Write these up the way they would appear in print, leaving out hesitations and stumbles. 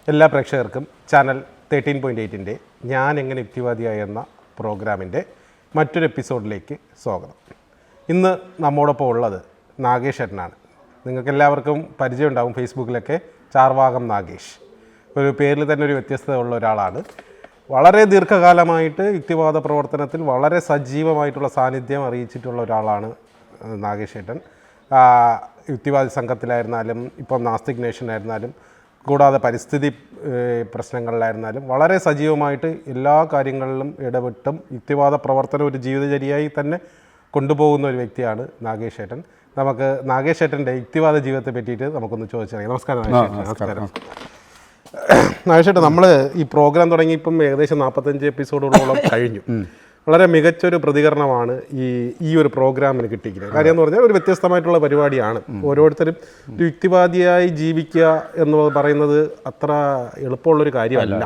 എല്ലാ പ്രേക്ഷകർക്കും ചാനൽ 13.8-ൻ്റെ ഞാൻ എങ്ങനെ യുക്തിവാദിയായി എന്ന പ്രോഗ്രാമിൻ്റെ മറ്റൊരു എപ്പിസോഡിലേക്ക് സ്വാഗതം. ഇന്ന് നമ്മോടൊപ്പം ഉള്ളത് നാഗേഷ് ഏട്ടനാണ്. നിങ്ങൾക്കെല്ലാവർക്കും പരിചയമുണ്ടാകും, ഫേസ്ബുക്കിലൊക്കെ ചാർവാകം നാഗേഷ്. ഒരു പേരിൽ തന്നെ ഒരു വ്യത്യസ്തത ഉള്ള ഒരാളാണ്. വളരെ ദീർഘകാലമായിട്ട് യുക്തിവാദ പ്രവർത്തനത്തിൽ വളരെ സജീവമായിട്ടുള്ള സാന്നിധ്യം അറിയിച്ചിട്ടുള്ള ഒരാളാണ് നാഗേഷ് ഏട്ടൻ. യുക്തിവാദി സംഘത്തിലായിരുന്നാലും ഇപ്പം നാസ്തിക് നേഷനായിരുന്നാലും കൂടാതെ പരിസ്ഥിതി പ്രശ്നങ്ങളിലായിരുന്നാലും വളരെ സജീവമായിട്ട് എല്ലാ കാര്യങ്ങളിലും ഇടപെട്ടും യുക്തിവാദ പ്രവർത്തനം ഒരു ജീവിതചര്യയായി തന്നെ കൊണ്ടുപോകുന്ന ഒരു വ്യക്തിയാണ് നാഗേഷ് ഏട്ടൻ. നമുക്ക് നാഗേഷ് ഏട്ടൻ്റെ യുക്തിവാദ ജീവിതത്തെ പറ്റിയിട്ട് നമുക്കൊന്ന് ചോദിച്ചറിയാം. നമസ്കാരം നമസ്കാരം നാഗേഷ് ഏട്ടൻ, നമ്മൾ ഈ പ്രോഗ്രാം തുടങ്ങി ഇപ്പം ഏകദേശം 45 എപ്പിസോഡുകളോളം കഴിഞ്ഞു. വളരെ മികച്ചൊരു പ്രതികരണമാണ് ഈ ഒരു പ്രോഗ്രാമിന് കിട്ടിയിരിക്കുന്നത്. കാര്യം എന്ന് പറഞ്ഞാൽ ഒരു വ്യത്യസ്തമായിട്ടുള്ള പരിപാടിയാണ്. ഓരോരുത്തരും യുക്തിവാദിയായി ജീവിക്കുക എന്ന് പറയുന്നത് അത്ര എളുപ്പമുള്ളൊരു കാര്യമല്ല.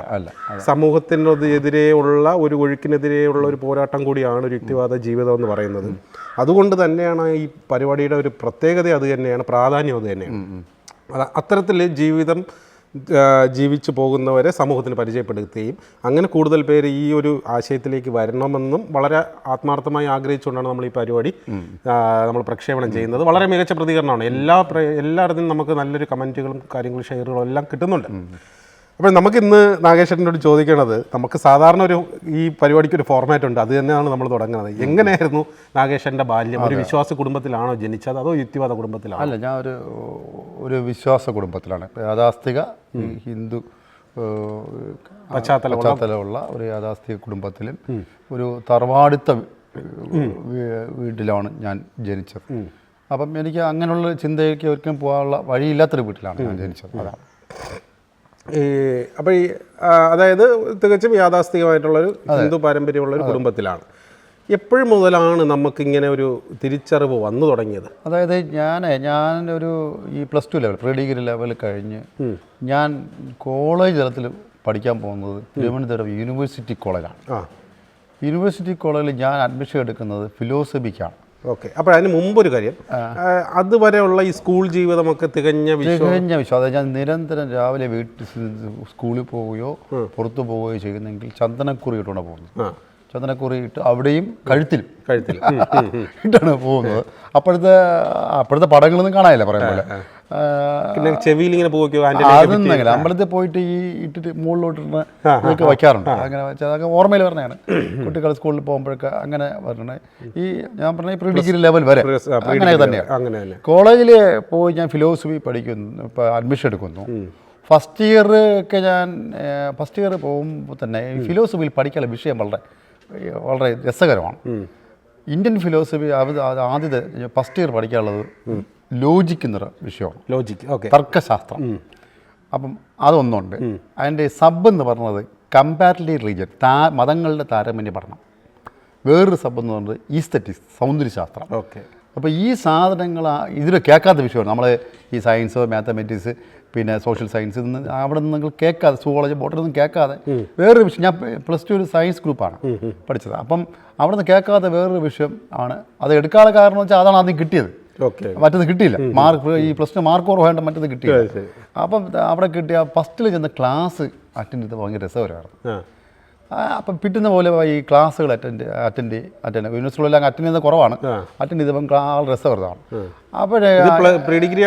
സമൂഹത്തിനെതിരെയുള്ള ഒരു ഒഴുക്കിനെതിരെയുള്ള ഒരു പോരാട്ടം കൂടിയാണ് ഒരു യുക്തിവാദ ജീവിതം എന്ന് പറയുന്നത്. അതുകൊണ്ട് തന്നെയാണ് ഈ പരിപാടിയുടെ ഒരു പ്രത്യേകത, അത് തന്നെയാണ് പ്രാധാന്യം, അത് തന്നെയാണ്. അത്തരത്തിൽ ജീവിച്ചു പോകുന്നവരെ സമൂഹത്തിന് പരിചയപ്പെടുത്തുകയും അങ്ങനെ കൂടുതൽ പേര് ഈ ഒരു ആശയത്തിലേക്ക് വരണമെന്നും വളരെ ആത്മാർത്ഥമായി ആഗ്രഹിച്ചുകൊണ്ടാണ് നമ്മൾ ഈ പരിപാടി നമ്മൾ പ്രക്ഷേപണം ചെയ്യുന്നത്. വളരെ മികച്ച പ്രതികരണമാണ്. എല്ലായിടത്തും നമുക്ക് നല്ലൊരു കമൻറ്റുകളും കാര്യങ്ങളും ഷെയറുകളും എല്ലാം കിട്ടുന്നുണ്ട്. അപ്പോൾ നമുക്കിന്ന് നാഗേശ്വരനോട് ചോദിക്കണത്, നമുക്ക് സാധാരണ ഈ പരിപാടിക്ക് ഒരു ഫോർമാറ്റ് ഉണ്ട്, അത് തന്നെയാണ് നമ്മൾ തുടങ്ങുന്നത്. എങ്ങനെയായിരുന്നു നാഗേശ്വരൻ്റെ ബാല്യം? ഒരു വിശ്വാസ കുടുംബത്തിലാണോ ജനിച്ചത്, അതോ യുക്തിവാദ കുടുംബത്തിലാണോ? അല്ല, ഞാൻ ഒരു വിശ്വാസ കുടുംബത്തിലാണ്. യാഥാസ്ഥിക ഹിന്ദു പശ്ചാത്തലമുള്ള ഒരു യാഥാസ്ഥിക കുടുംബത്തിലും ഒരു തറവാടിത്ത വീട്ടിലാണ് ഞാൻ ജനിച്ചത്. അപ്പം എനിക്ക് അങ്ങനെയുള്ള ചിന്തയ്ക്ക് ഒരിക്കലും പോകാനുള്ള വഴിയില്ലാത്തൊരു വീട്ടിലാണ് ഞാൻ ജനിച്ചത്. അതാണ്. അപ്പോൾ അതായത് തികച്ചും യാഥാസ്ഥികമായിട്ടുള്ളൊരു ഹിന്ദു പാരമ്പര്യമുള്ളൊരു കുടുംബത്തിലാണ്. എപ്പോഴും മുതലാണ് നമുക്കിങ്ങനെ ഒരു തിരിച്ചറിവ് വന്നു തുടങ്ങിയത്? അതായത് ഞാൻ ഒരു ഈ +2 ലെവൽ, പ്രീ ഡിഗ്രി ലെവൽ കഴിഞ്ഞ് ഞാൻ കോളേജ് തലത്തിൽ പഠിക്കാൻ പോകുന്നത് തിരുവനന്തപുരം യൂണിവേഴ്സിറ്റി കോളേജാണ്. യൂണിവേഴ്സിറ്റി കോളേജിൽ ഞാൻ അഡ്മിഷൻ എടുക്കുന്നത് ഫിലോസഫിക്കാണ്. ഓക്കെ. അപ്പോൾ അതിന് മുമ്പൊരു കാര്യം, അതുവരെയുള്ള ഈ സ്കൂൾ ജീവിതമൊക്കെ തികഞ്ഞ വിശ്വാസം. അതായത് ഞാൻ നിരന്തരം രാവിലെ വീട്ടിൽ സ്കൂളിൽ പോവുകയോ പുറത്തു പോവുകയോ ചെയ്യുന്നെങ്കിൽ ചന്ദനക്കുറി ഇട്ടുകൊണ്ട് പോകുന്നത്. ചന്ദനക്കുറി ഇട്ട് അവിടെയും കഴുത്തിലും ഇട്ടാണ് പോകുന്നത്. അപ്പോഴത്തെ പടങ്ങളൊന്നും കാണാനില്ല, പറയാൻ പോലെ. ചെവിയിലിങ്ങനെ പോകുകയോ അതൊന്നെങ്കിൽ അമ്പലത്തിൽ പോയിട്ട് ഈ ഇട്ടിട്ട് മുകളിലോട്ടിരുന്ന് ഇതൊക്കെ വയ്ക്കാറുണ്ട്. അങ്ങനെ വെച്ചാൽ അതൊക്കെ ഓർമ്മയിൽ പറഞ്ഞതാണ്. കുട്ടികൾ സ്കൂളിൽ പോകുമ്പോഴൊക്കെ അങ്ങനെ പറഞ്ഞത്. ഈ ഞാൻ പറഞ്ഞ പ്രീ ഡിഗ്രി ലെവൽ വരെ അങ്ങനെ തന്നെയാണ്. കോളേജിൽ പോയി ഞാൻ ഫിലോസഫി പഠിക്കുന്നു, ഇപ്പോൾ അഡ്മിഷൻ എടുക്കുന്നു. ഫസ്റ്റ് ഇയർ പോകുമ്പോൾ തന്നെ ഫിലോസഫിയിൽ പഠിക്കാനുള്ള വിഷയം വളരെ രസകരമാണ്. ഇന്ത്യൻ ഫിലോസഫി ആദ്യത്തെ ഫസ്റ്റ് ഇയർ പഠിക്കാനുള്ളത് ലോജിക് എന്നൊരു വിഷയമാണ്, തർക്കശാസ്ത്രം. അപ്പം അതൊന്നുണ്ട്. അതിൻ്റെ സബ് എന്ന് പറഞ്ഞത് കമ്പാരിറ്റീവ് റീജിയൻ, മതങ്ങളുടെ താരതമ്യ പഠനം. വേറൊരു സബ് എന്ന് പറയുന്നത് ഈസ്തറ്റിക്സ്, സൗന്ദര്യശാസ്ത്രം. അപ്പോൾ ഈ സാധനങ്ങൾ ഇതിൽ കേൾക്കാത്ത വിഷയമാണ്. നമ്മൾ ഈ സയൻസ്, മാത്തമാറ്റിക്സ്, പിന്നെ സോഷ്യൽ സയൻസ് അവിടെ നിന്ന് നിങ്ങൾ കേൾക്കാതെ, സുവോളജി, ബോട്ടണിയൊന്നും കേൾക്കാതെ വേറൊരു വിഷയം. ഞാൻ +2 ഒരു സയൻസ് ഗ്രൂപ്പാണ് പഠിച്ചത്. അപ്പം അവിടെ നിന്ന് കേൾക്കാതെ വേറൊരു വിഷയം ആണ്. അത് എടുക്കാനുള്ള കാരണം വെച്ചാൽ അതാണ് ആദ്യം കിട്ടിയത്. മറ്റത് കിട്ടിയില്ല, ഈ +2 മാർക്ക് കുറവായിട്ട് മറ്റത് കിട്ടിയില്ല. അപ്പം അവിടെ കിട്ടിയ ഫസ്റ്റിൽ ചെന്ന ക്ലാസ് അറ്റൻഡ് ചെയ്ത് ഭയങ്കര രസകരമായിരുന്നു. അപ്പം കിട്ടുന്ന പോലെ ഈ ക്ലാസ്സുകൾ അറ്റൻഡ് യൂണിവേഴ്സിറ്റികളെല്ലാം അറ്റൻഡ് ചെയ്യുന്നത് കുറവാണ്. അറ്റൻഡ് ചെയ്തപ്പം ആൾ രസകരമാണ്. അപ്പോഴേ ഡിഗ്രി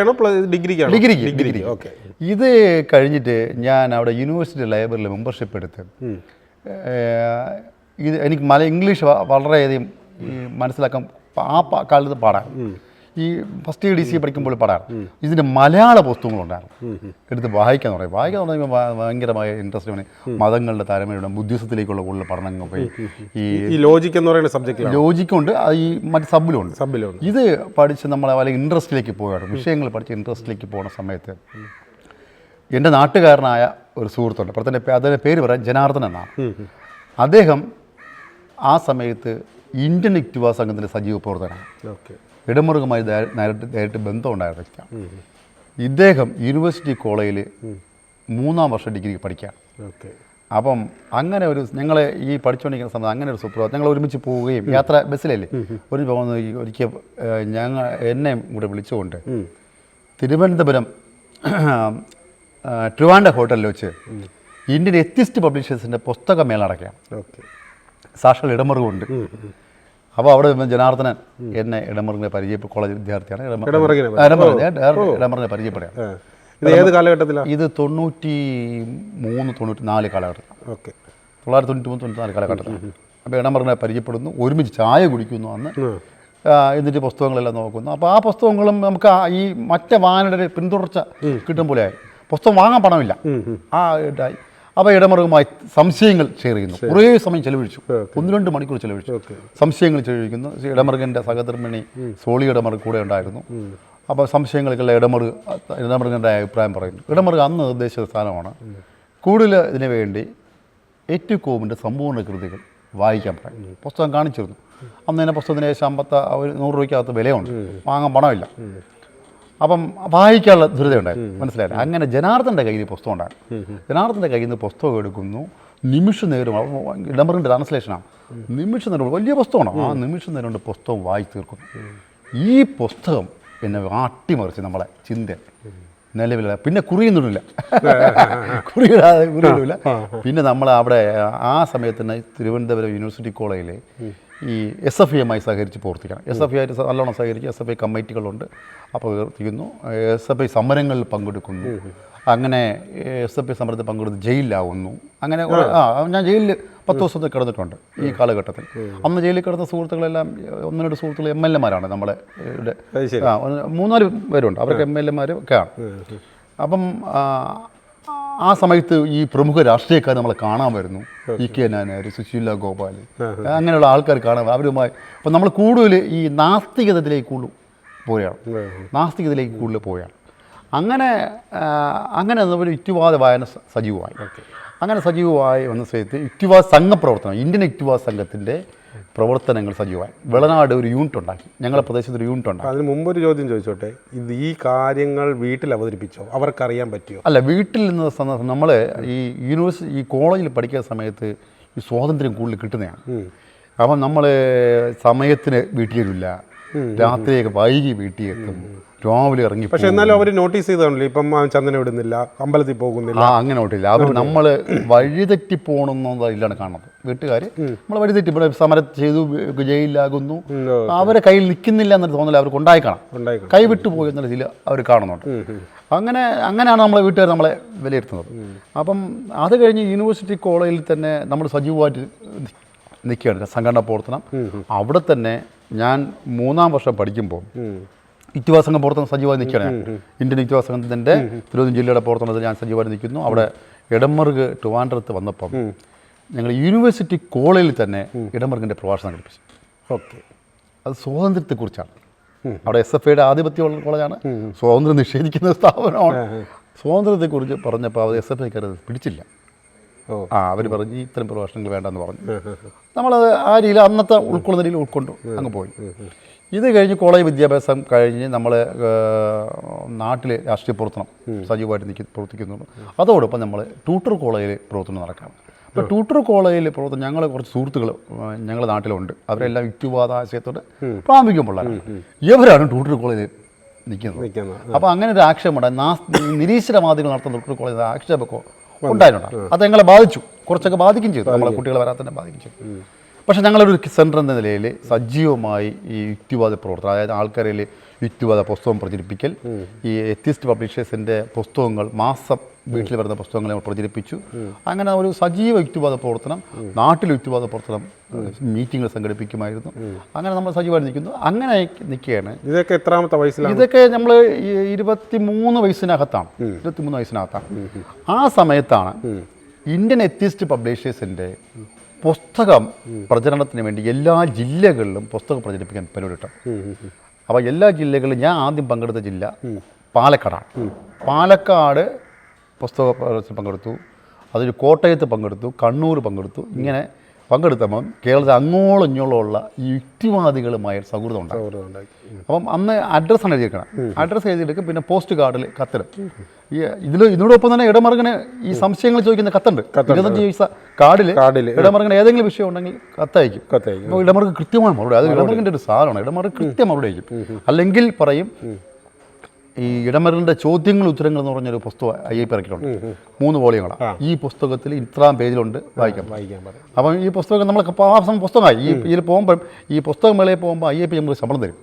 ഇത് കഴിഞ്ഞിട്ട് ഞാൻ അവിടെ യൂണിവേഴ്സിറ്റി ലൈബ്രറിയിൽ മെമ്പർഷിപ്പ് എടുത്ത് എനിക്ക് ഇംഗ്ലീഷ് വളരെയധികം മനസ്സിലാക്കാൻ കാലത്ത് പാടാണ്. ഈ ഫസ്റ്റ് DC പഠിക്കുമ്പോൾ പാടാണ്. ഇതിൻ്റെ മലയാള പുസ്തകങ്ങളുണ്ടായിരുന്നു, എടുത്ത് വായിക്കാൻ തുടങ്ങുമ്പോൾ ഭയങ്കരമായ ഇൻട്രസ്റ്റ് ആണ്. മതങ്ങളുടെ താരതമ്യം, ബുദ്ധിസത്തിലേക്കുള്ള കൂടുതൽ പഠനങ്ങൾ പോയി. ഈ ലോജിക് എന്ന് പറയുന്ന സബ്ജക്റ്റ്, ലോജിക്കുണ്ട്, ഈ മറ്റ് സബിലുണ്ട്. ഇത് പഠിച്ച് നമ്മൾ അല്ലെങ്കിൽ ഇൻട്രസ്റ്റിലേക്ക് പോവുകയാണ്. വിഷയങ്ങൾ പഠിച്ച് ഇൻട്രസ്റ്റിലേക്ക് പോകുന്ന സമയത്ത് എൻ്റെ നാട്ടുകാരനായ ഒരു സുഹൃത്തുണ്ട്, അതിൻ്റെ പേര് പറയാൻ ജനാർദ്ദൻ എന്നാണ്. അദ്ദേഹം ആ സമയത്ത് ഇന്ത്യൻ യുക്തിവാദ സംഘത്തിൻ്റെ സജീവ പ്രവർത്തകനാണ്. ഇടമുറുകുമായി നേരിട്ട് ബന്ധമുണ്ടായിരുന്ന വ്യക്തിയാണ്. ഇദ്ദേഹം യൂണിവേഴ്സിറ്റി കോളേജിൽ 3ാം വർഷം ഡിഗ്രി പഠിക്കുകയാണ്. അപ്പം അങ്ങനെ ഒരു ഞങ്ങളെ ഈ പഠിച്ചുകൊണ്ടിരിക്കുന്ന സമയത്ത് അങ്ങനെ ഒരു സുപ്രഭാതം ഞങ്ങൾ ഒരുമിച്ച് പോവുകയും, യാത്ര ബസ്സിലല്ലേ ഒരുമിച്ച് പോകുന്ന ഒരിക്കൽ എന്നെ കൂടെ വിളിച്ചുകൊണ്ട് തിരുവനന്തപുരം ട്രിവാൻഡ്രം ഹോട്ടലിൽ വെച്ച് ഇന്ത്യൻ എത്തിസ്റ്റ് പബ്ലിഷേഴ്സിൻ്റെ പുസ്തകമേള നടക്കുകയാണ്. ഓക്കെ. സാക്ഷാൽ ഇടമറുകൊണ്ട്. അപ്പോൾ അവിടെ ജനാർദ്ദനൻ എന്നെ ഇടമറിനെ കോളേജ് വിദ്യാർത്ഥിയാണ്. ഇടമറിനെ പരിചയപ്പെടുകയാണ്. ഏത് കാലഘട്ടത്തിലാണ് ഇത്? 93-94 കാലഘട്ടം. ഓക്കെ. 1993-94 കാലഘട്ടത്തിൽ. അപ്പോൾ ഇടമറിനെ പരിചയപ്പെടുന്നു, ഒരുമിച്ച് ചായ കുടിക്കുന്നു അന്ന്. എന്നിട്ട് പുസ്തകങ്ങളെല്ലാം നോക്കുന്നു. അപ്പോൾ ആ പുസ്തകങ്ങളും നമുക്ക് ഈ മറ്റേ വായനയുടെ പിന്തുടർച്ച കിട്ടും പോലെയായി. പുസ്തകം വാങ്ങാൻ പണമില്ല. ഇതായി. അപ്പോൾ ഇടമറുമായി സംശയങ്ങൾ ഷെയർ ചെയ്യുന്നു. കുറേ സമയം ചെലവഴിച്ചു, 1-2 മണിക്കൂർ ചെലവഴിച്ചു. സംശയങ്ങൾ ചെലവഴിക്കുന്നു. ഇടമറുകൻ്റെ സഹധർമ്മിണി സോളി ഇടമറുക് കൂടെ ഉണ്ടായിരുന്നു. അപ്പോൾ സംശയങ്ങൾക്കെല്ലാം ഇടമറുകൻ്റെ അഭിപ്രായം പറയുന്നു. ഇടമറുക് അന്ന് നിർദ്ദേശിച്ച സ്ഥാനമാണ് കൂടുതൽ ഇതിനു വേണ്ടി എറ്റുകോവിൻ്റെ സമ്പൂർണ്ണ കൃതികൾ വായിക്കാൻ പറയും. പുസ്തകം കാണിച്ചിരുന്നു. അന്ന് തന്നെ പുസ്തകത്തിന് ഏകദേശം 100 രൂപയ്ക്കകത്ത് വിലയുണ്ട്, വാങ്ങാൻ പണമില്ല. അപ്പം വായിക്കാനുള്ള ദുരിതമുണ്ടായിരുന്നു, മനസ്സിലായില്ല. അങ്ങനെ ജനാർദ്ദൻ്റെ കയ്യിൽ പുസ്തകം ഉണ്ടായിരുന്നു. ജനാർദ്ദൻ്റെ കയ്യിൽ നിന്ന് പുസ്തകം എടുക്കുന്നു. നിമിഷ നേരം, ഇടമറിൻ്റെ ട്രാൻസ്ലേഷനാണ്. നിമിഷ നേരം, വലിയ പുസ്തകമാണ്. ആ നിമിഷ നേരം കൊണ്ട് പുസ്തകം വായിച്ചു തീർക്കുന്നു. ഈ പുസ്തകം എന്നെ ആട്ടിമറിച്ച് നമ്മളെ ചിന്ത നിലവില. പിന്നെ കുറിയൊന്നുമില്ല, കുറിയില്ല. പിന്നെ നമ്മൾ അവിടെ ആ സമയത്ത് തന്നെ തിരുവനന്തപുരം യൂണിവേഴ്സിറ്റി കോളേജിൽ ഈ SFIയുമായി സഹകരിച്ച് പ്രവർത്തിക്കണം. SFI ആയിട്ട് നല്ലോണം സഹകരിച്ച് SFI കമ്മിറ്റികളുണ്ട്. അപ്പോൾ പ്രവർത്തിക്കുന്നു. SFI സമരങ്ങളിൽ പങ്കെടുക്കുന്നു. അങ്ങനെ SFI സമരത്തിൽ പങ്കെടുത്ത് ജയിലിലാവുന്നു. അങ്ങനെ ഞാൻ ജയിലിൽ 10 ദിവസത്തെ കിടന്നിട്ടുണ്ട് ഈ കാലഘട്ടത്തിൽ. അന്ന് ജയിലിൽ കിടന്ന സുഹൃത്തുക്കളെല്ലാം 1-2 സുഹൃത്തുക്കൾ MLA-മാരാണ്. നമ്മളെ 3-4 പേരുണ്ട്. അവർക്ക് MLA-മാരൊക്കെയാണ്. അപ്പം ആ സമയത്ത് ഈ പ്രമുഖ രാഷ്ട്രീയക്കാർ നമ്മളെ കാണാൻ വരുന്നു. EK നായർ, സുശീല ഗോപാൽ, അങ്ങനെയുള്ള ആൾക്കാർ കാണാൻ. അവരുമായി അപ്പം നമ്മൾ കൂടുതൽ ഈ നാസ്തികതയിലേക്ക് കൂടുതൽ പോവുകയാണ്. അങ്ങനെ ഒരു യുക്തിവാദ വായന സജീവമായി. അങ്ങനെ സജീവമായി വന്ന സമയത്ത് യുക്തിവാദ സംഘപ്രവർത്തനം, ഇന്ത്യൻ യുക്തിവാദ സംഘത്തിൻ്റെ പ്രവർത്തനങ്ങൾ സജീവമായി. വെളനാട് ഒരു യൂണിറ്റ് ഉണ്ടാക്കി, ഞങ്ങളുടെ പ്രദേശത്ത് ഒരു യൂണിറ്റ് ഉണ്ടാക്കി. അതിന് മുമ്പ് ഒരു ചോദ്യം ചോദിച്ചോട്ടെ, ഈ കാര്യങ്ങൾ വീട്ടിൽ അവതരിപ്പിച്ചോ? അവർക്കറിയാൻ പറ്റുമോ? അല്ല, വീട്ടിൽ നിന്ന് നമ്മൾ ഈ കോളേജിൽ പഠിക്കുന്ന സമയത്ത് ഈ സ്വാതന്ത്ര്യം കൂടുതൽ കിട്ടുന്നതാണ്. അപ്പം നമ്മൾ സമയത്തിന് വീട്ടിൽ വരില്ല, രാത്രിയൊക്കെ വൈകി വീട്ടിൽ എത്തും, രാവിലെ ഇറങ്ങി. പക്ഷെ എന്നാലും അവർ നോട്ടീസ് ചെയ്തോണ്ടല്ലോ, ഇപ്പം ചന്ദനം ഇടുന്നില്ല, അമ്പലത്തിൽ പോകുന്നില്ല. അങ്ങനെ നോട്ടില്ല. അവർ നമ്മൾ വഴിതെറ്റി പോകണമെന്നതിലാണ് കാണുന്നത്. വീട്ടുകാർ നമ്മൾ വഴിതെറ്റി സമരം ചെയ്തു, ജയിലിലാകുന്നു, അവരെ കയ്യിൽ നിൽക്കുന്നില്ല എന്നൊരു തോന്നൽ അവർക്ക് ഉണ്ടായിക്കാണാം, കൈവിട്ടു പോയി എന്നുള്ള രീതിയിൽ അവർ കാണുന്നുണ്ട്. അങ്ങനെയാണ് നമ്മളെ വീട്ടുകാർ നമ്മളെ വിലയിരുത്തുന്നത്. അപ്പം അത് കഴിഞ്ഞ് യൂണിവേഴ്സിറ്റി കോളേജിൽ തന്നെ നമ്മൾ സജീവമായിട്ട് നിൽക്കുകയാണ്, സംഘടന പ്രവർത്തനം. അവിടെ തന്നെ ഞാൻ 3-ാം വർഷം പഠിക്കുമ്പോൾ യുക്തിവാദ സംഘം പ്രവർത്തനം സജീവമായി നിൽക്കുകയാണ്. ഇന്ത്യൻ യുക്തിവാദ സംഘത്തിൻ്റെ തിരുവനന്തപുരം ജില്ലയുടെ പ്രവർത്തനത്തിൽ ഞാൻ സജീവമായി നിൽക്കുന്നു. അവിടെ ഇടമറുക് ട്രിവാൻഡ്രത്ത് വന്നപ്പം ഞങ്ങൾ യൂണിവേഴ്സിറ്റി കോളേജിൽ തന്നെ ഇടമറുകിൻ്റെ പ്രഭാഷണം ഘടിപ്പിച്ചു. ഓക്കെ. അത് സ്വാതന്ത്ര്യത്തെക്കുറിച്ചാണ്. അവിടെ SFIയുടെ ആധിപത്യമുള്ള കോളേജാണ്, സ്വാതന്ത്ര്യം നിഷേധിക്കുന്ന സ്ഥാപനമാണ്. സ്വാതന്ത്ര്യത്തെക്കുറിച്ച് പറഞ്ഞപ്പോൾ അത് SFIക്കാർ പിടിച്ചില്ല. അവർ പറഞ്ഞ് ഇത്തരം പ്രഭാഷണങ്ങൾ വേണ്ടെന്ന് പറഞ്ഞു. നമ്മളത് ആ രീതിയിൽ അന്നത്തെ ഉൾക്കൊള്ളുന്ന രീതിയിൽ ഉൾക്കൊണ്ടു അങ്ങ് പോയി. ഇത് കഴിഞ്ഞ് കോളേജ് വിദ്യാഭ്യാസം കഴിഞ്ഞ് നമ്മൾ നാട്ടിൽ രാഷ്ട്രീയ പ്രവർത്തനം സജീവമായിട്ട് പ്രവർത്തിക്കുന്നുണ്ട്. അതോടൊപ്പം നമ്മൾ ട്യൂട്ടർ കോളേജിൽ പ്രവർത്തനം നടക്കുകയാണ്. അപ്പോൾ ട്യൂട്ടർ കോളേജിൽ പ്രവർത്തനം ഞങ്ങൾ കുറച്ച് സുഹൃത്തുക്കൾ ഞങ്ങളുടെ നാട്ടിലുണ്ട്. അവരെല്ലാം യുക്തിവാദ ആശയത്തോട് പ്രാമുഖ്യം പിള്ളേരാണ്. ഇവരാണ് ട്യൂട്ടർ കോളേജിൽ നിൽക്കുന്നത്. അപ്പോൾ അങ്ങനെ ഒരു ആക്ഷേപമുണ്ട്. നിരീശ്വരവാദികൾ നടത്തുന്ന ട്യൂട്ടർ കോളേജിൽ ആക്ഷേപമൊക്കെ ഉണ്ടായിട്ടുണ്ട്. അത് ഞങ്ങളെ ബാധിച്ചു, കുറച്ചൊക്കെ ബാധിക്കുകയും ചെയ്തു, നമ്മളെ കുട്ടികളെ വരാൻ തന്നെ ബാധിക്കുകയും ചെയ്തു. പക്ഷേ ഞങ്ങളൊരു സെൻറ്റർ എന്ന നിലയിൽ സജീവമായി ഈ യുക്തിവാദ പ്രവർത്തനം, അതായത് ആൾക്കാരിൽ യുക്തിവാദ പുസ്തകം പ്രചരിപ്പിക്കൽ, ഈ എത്തിസ്റ്റ് പബ്ലിഷേഴ്സിൻ്റെ പുസ്തകങ്ങൾ മാസം വീട്ടിൽ വരുന്ന പുസ്തകങ്ങൾ നമ്മൾ പ്രചരിപ്പിച്ചു. അങ്ങനെ ഒരു സജീവ യുക്തിവാദ പ്രവർത്തനം, നാട്ടിൽ യുക്തിവാദ പ്രവർത്തനം, മീറ്റിങ്ങുകൾ സംഘടിപ്പിക്കുമായിരുന്നു. അങ്ങനെ നമ്മൾ സജീവമായി നിൽക്കുന്നു. അങ്ങനെ നിൽക്കുകയാണ്. ഇതൊക്കെ എത്രാമത്തെ വയസ്സിലാണ്? ഇതൊക്കെ നമ്മൾ 23 വയസ്സിനകത്താണ്. 23 വയസ്സിനകത്താണ്. ആ സമയത്താണ് ഇന്ത്യൻ എത്തിസ്റ്റ് പബ്ലിഷേഴ്സിൻ്റെ പുസ്തകം പ്രചരണത്തിന് വേണ്ടി എല്ലാ ജില്ലകളിലും പുസ്തകം പ്രചരിപ്പിക്കാൻ പരിപാടി. അപ്പോൾ എല്ലാ ജില്ലകളിലും ഞാൻ ആദ്യം പങ്കെടുത്ത ജില്ല പാലക്കാടാണ്. പാലക്കാട് പുസ്തക പ്രദർശനം പങ്കെടുത്തു. അതൊരു കോട്ടയത്ത് പങ്കെടുത്തു, കണ്ണൂർ പങ്കെടുത്തു. ഇങ്ങനെ പങ്കെടുത്തപ്പം കേരളത്തിൽ അങ്ങോളം ഇങ്ങോളമുള്ള യുക്തിവാദികളുമായ സൗഹൃദം ഉണ്ടായി. അപ്പം അന്ന് അഡ്രസ്സാണ് എഴുതിയിരിക്കണം. അഡ്രസ്സ് എഴുതിയെടുക്കും, പിന്നെ പോസ്റ്റ് കാർഡിൽ കത്തിടും. ഇതിനോടൊപ്പം തന്നെ ഇടമറുകിന് ഈ സംശയങ്ങൾ ചോദിക്കുന്ന കത്തുണ്ട്. 25 പൈസ കാർഡിൽ ഇടമറുകിന് ഏതെങ്കിലും വിഷയം ഉണ്ടെങ്കിൽ കത്തയക്കും. അപ്പോൾ ഇടമറുക് കൃത്യമായ മറുപടി. അത് ഇടമറുകിൻ്റെ ഒരു സാധനമാണ്. ഇടമറുക് കൃത്യം മറുപടി അയക്കും. അല്ലെങ്കിൽ പറയും ഈ ഇടമറിൻ്റെ ചോദ്യങ്ങൾ ഉത്തരങ്ങൾ എന്ന് പറഞ്ഞൊരു പുസ്തകം IAP ഇറക്കിയിട്ടുണ്ട് 3 വോളിയങ്ങളാണ്. ഈ പുസ്തകത്തിൽ ഇത്രാം പേജിലുണ്ട് വായിക്കാം. അപ്പം ഈ പുസ്തകം നമ്മൾ പുസ്തകമായി ഇതിൽ പോകുമ്പം ഈ പുസ്തകമേളയിൽ പോകുമ്പോൾ IAP നമുക്ക് ശമ്പളം തരും.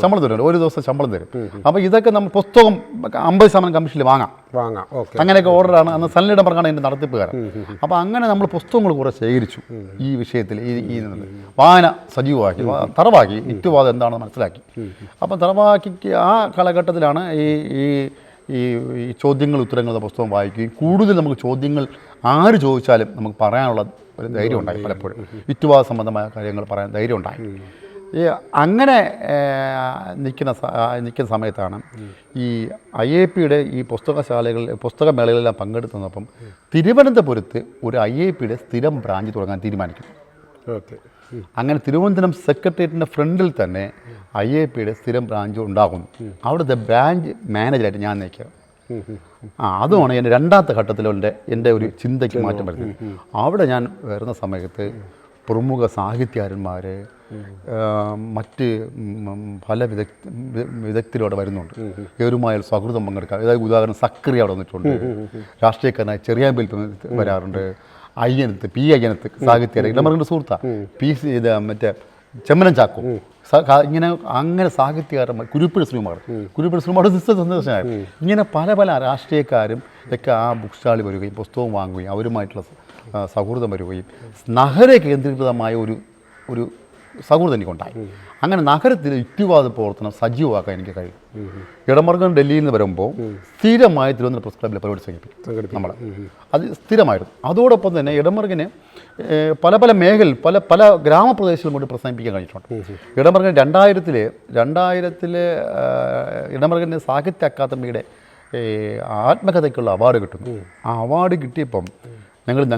ശമ്പളം തരുമല്ലോ, ഒരു ദിവസം ശമ്പളം തരും. അപ്പോൾ ഇതൊക്കെ നമ്മൾ പുസ്തകം 50% കമ്മീഷനിൽ വാങ്ങാം. അങ്ങനെയൊക്കെ ഓർഡറാണ്. അന്ന് സണ്ണിടമർക്കാണ് എൻ്റെ നടത്തിപ്പുകാരൻ. അപ്പോൾ അങ്ങനെ നമ്മൾ പുസ്തകങ്ങൾ കുറേ ശേഖരിച്ചു ഈ വിഷയത്തിൽ. ഈ വായന സജീവമാക്കി, തറവാക്കി, യുക്തിവാദം എന്താണെന്ന് മനസ്സിലാക്കി. അപ്പം തറവാക്കിക്ക് ആ കാലഘട്ടത്തിലാണ് ഈ ചോദ്യങ്ങൾ ഉത്തരങ്ങളുടെ പുസ്തകം വായിക്കുകയും കൂടുതൽ നമുക്ക് ചോദ്യങ്ങൾ ആര് ചോദിച്ചാലും നമുക്ക് പറയാനുള്ള ഒരു ധൈര്യം ഉണ്ടായി. പലപ്പോഴും യുക്തിവാദ സംബന്ധമായ കാര്യങ്ങൾ പറയാൻ ധൈര്യം ഉണ്ടായി. അങ്ങനെ നിൽക്കുന്ന സമയത്താണ് ഈ IAPയുടെ ഈ പുസ്തകമേളകളിലെല്ലാം പങ്കെടുത്തപ്പം തിരുവനന്തപുരത്ത് ഒരു IAPയുടെ സ്ഥിരം ബ്രാഞ്ച് തുടങ്ങാൻ തീരുമാനിക്കുന്നു. അങ്ങനെ തിരുവനന്തപുരം സെക്രട്ടേറിയറ്റിൻ്റെ ഫ്രണ്ടിൽ തന്നെ IAPയുടെ സ്ഥിരം ബ്രാഞ്ച് ഉണ്ടാകുന്നു. അവിടുത്തെ ബ്രാഞ്ച് മാനേജറായിട്ട് ഞാൻ നിൽക്കുക. അതുമാണ് എൻ്റെ രണ്ടാമത്തെ ഘട്ടത്തിലെ എൻ്റെ ഒരു ചിന്തയ്ക്ക് മാറ്റം വരുന്നത്. അവിടെ ഞാൻ വരുന്ന സമയത്ത് പ്രമുഖ സാഹിത്യകാരന്മാർ, മറ്റ് പല വിദഗ്ധരോടെ വരുന്നുണ്ട്. ഇവരുമായ സൗഹൃദം പങ്കെടുക്കാൻ. അതായത് ഉദാഹരണം സക്രിയ അവിടെ വന്നിട്ടുണ്ട്, രാഷ്ട്രീയക്കാരനായ ചെറിയാമ്പിൽ വരാറുണ്ട്, അയ്യനത്ത് അയ്യനത്ത് സാഹിത്യകാരൻ ഇടമറിൻ്റെ സുഹൃത്താണ്, മറ്റേ ചെമ്മനം ചാക്കോ, അങ്ങനെ സാഹിത്യകാരന്മാർ, കുരുപ്പിഴ ശ്രീമാർ സന്ദർശനമായിരുന്നു. ഇങ്ങനെ പല രാഷ്ട്രീയക്കാരും ഒക്കെ ആ ബുക്ക് സ്റ്റാളിൽ വരികയും പുസ്തകം വാങ്ങുകയും അവരുമായിട്ടുള്ള സൗഹൃദം വരികയും നഗര കേന്ദ്രീകൃതമായ ഒരു സൗഹൃദം എനിക്കുണ്ടായി. അങ്ങനെ നഗരത്തിൽ യുക്തിവാദ പ്രവർത്തനം സജീവമാക്കാൻ എനിക്ക് കഴിയും. ഇടമർഗൻ ഡൽഹിയിൽ നിന്ന് വരുമ്പോൾ സ്ഥിരമായി തിരുവനന്തപുരം പ്രസ് ക്ലബ്ബിലെ പരിപാടി സംഘടിപ്പിക്കും നമ്മൾ. അത് സ്ഥിരമായിരുന്നു. അതോടൊപ്പം തന്നെ ഇടമർഗന് പല മേഖല പല ഗ്രാമപ്രദേശങ്ങളും കൂടി പ്രസംഗിപ്പിക്കാൻ കഴിഞ്ഞിട്ടുണ്ട്. ഇടമർഗൻ 2000 ഇടമർഗന് സാഹിത്യ അക്കാദമിയുടെ ആത്മകഥയ്ക്കുള്ള അവാർഡ് കിട്ടുന്നു. ആ അവാർഡ് കിട്ടിയപ്പം ഞങ്ങളുടെ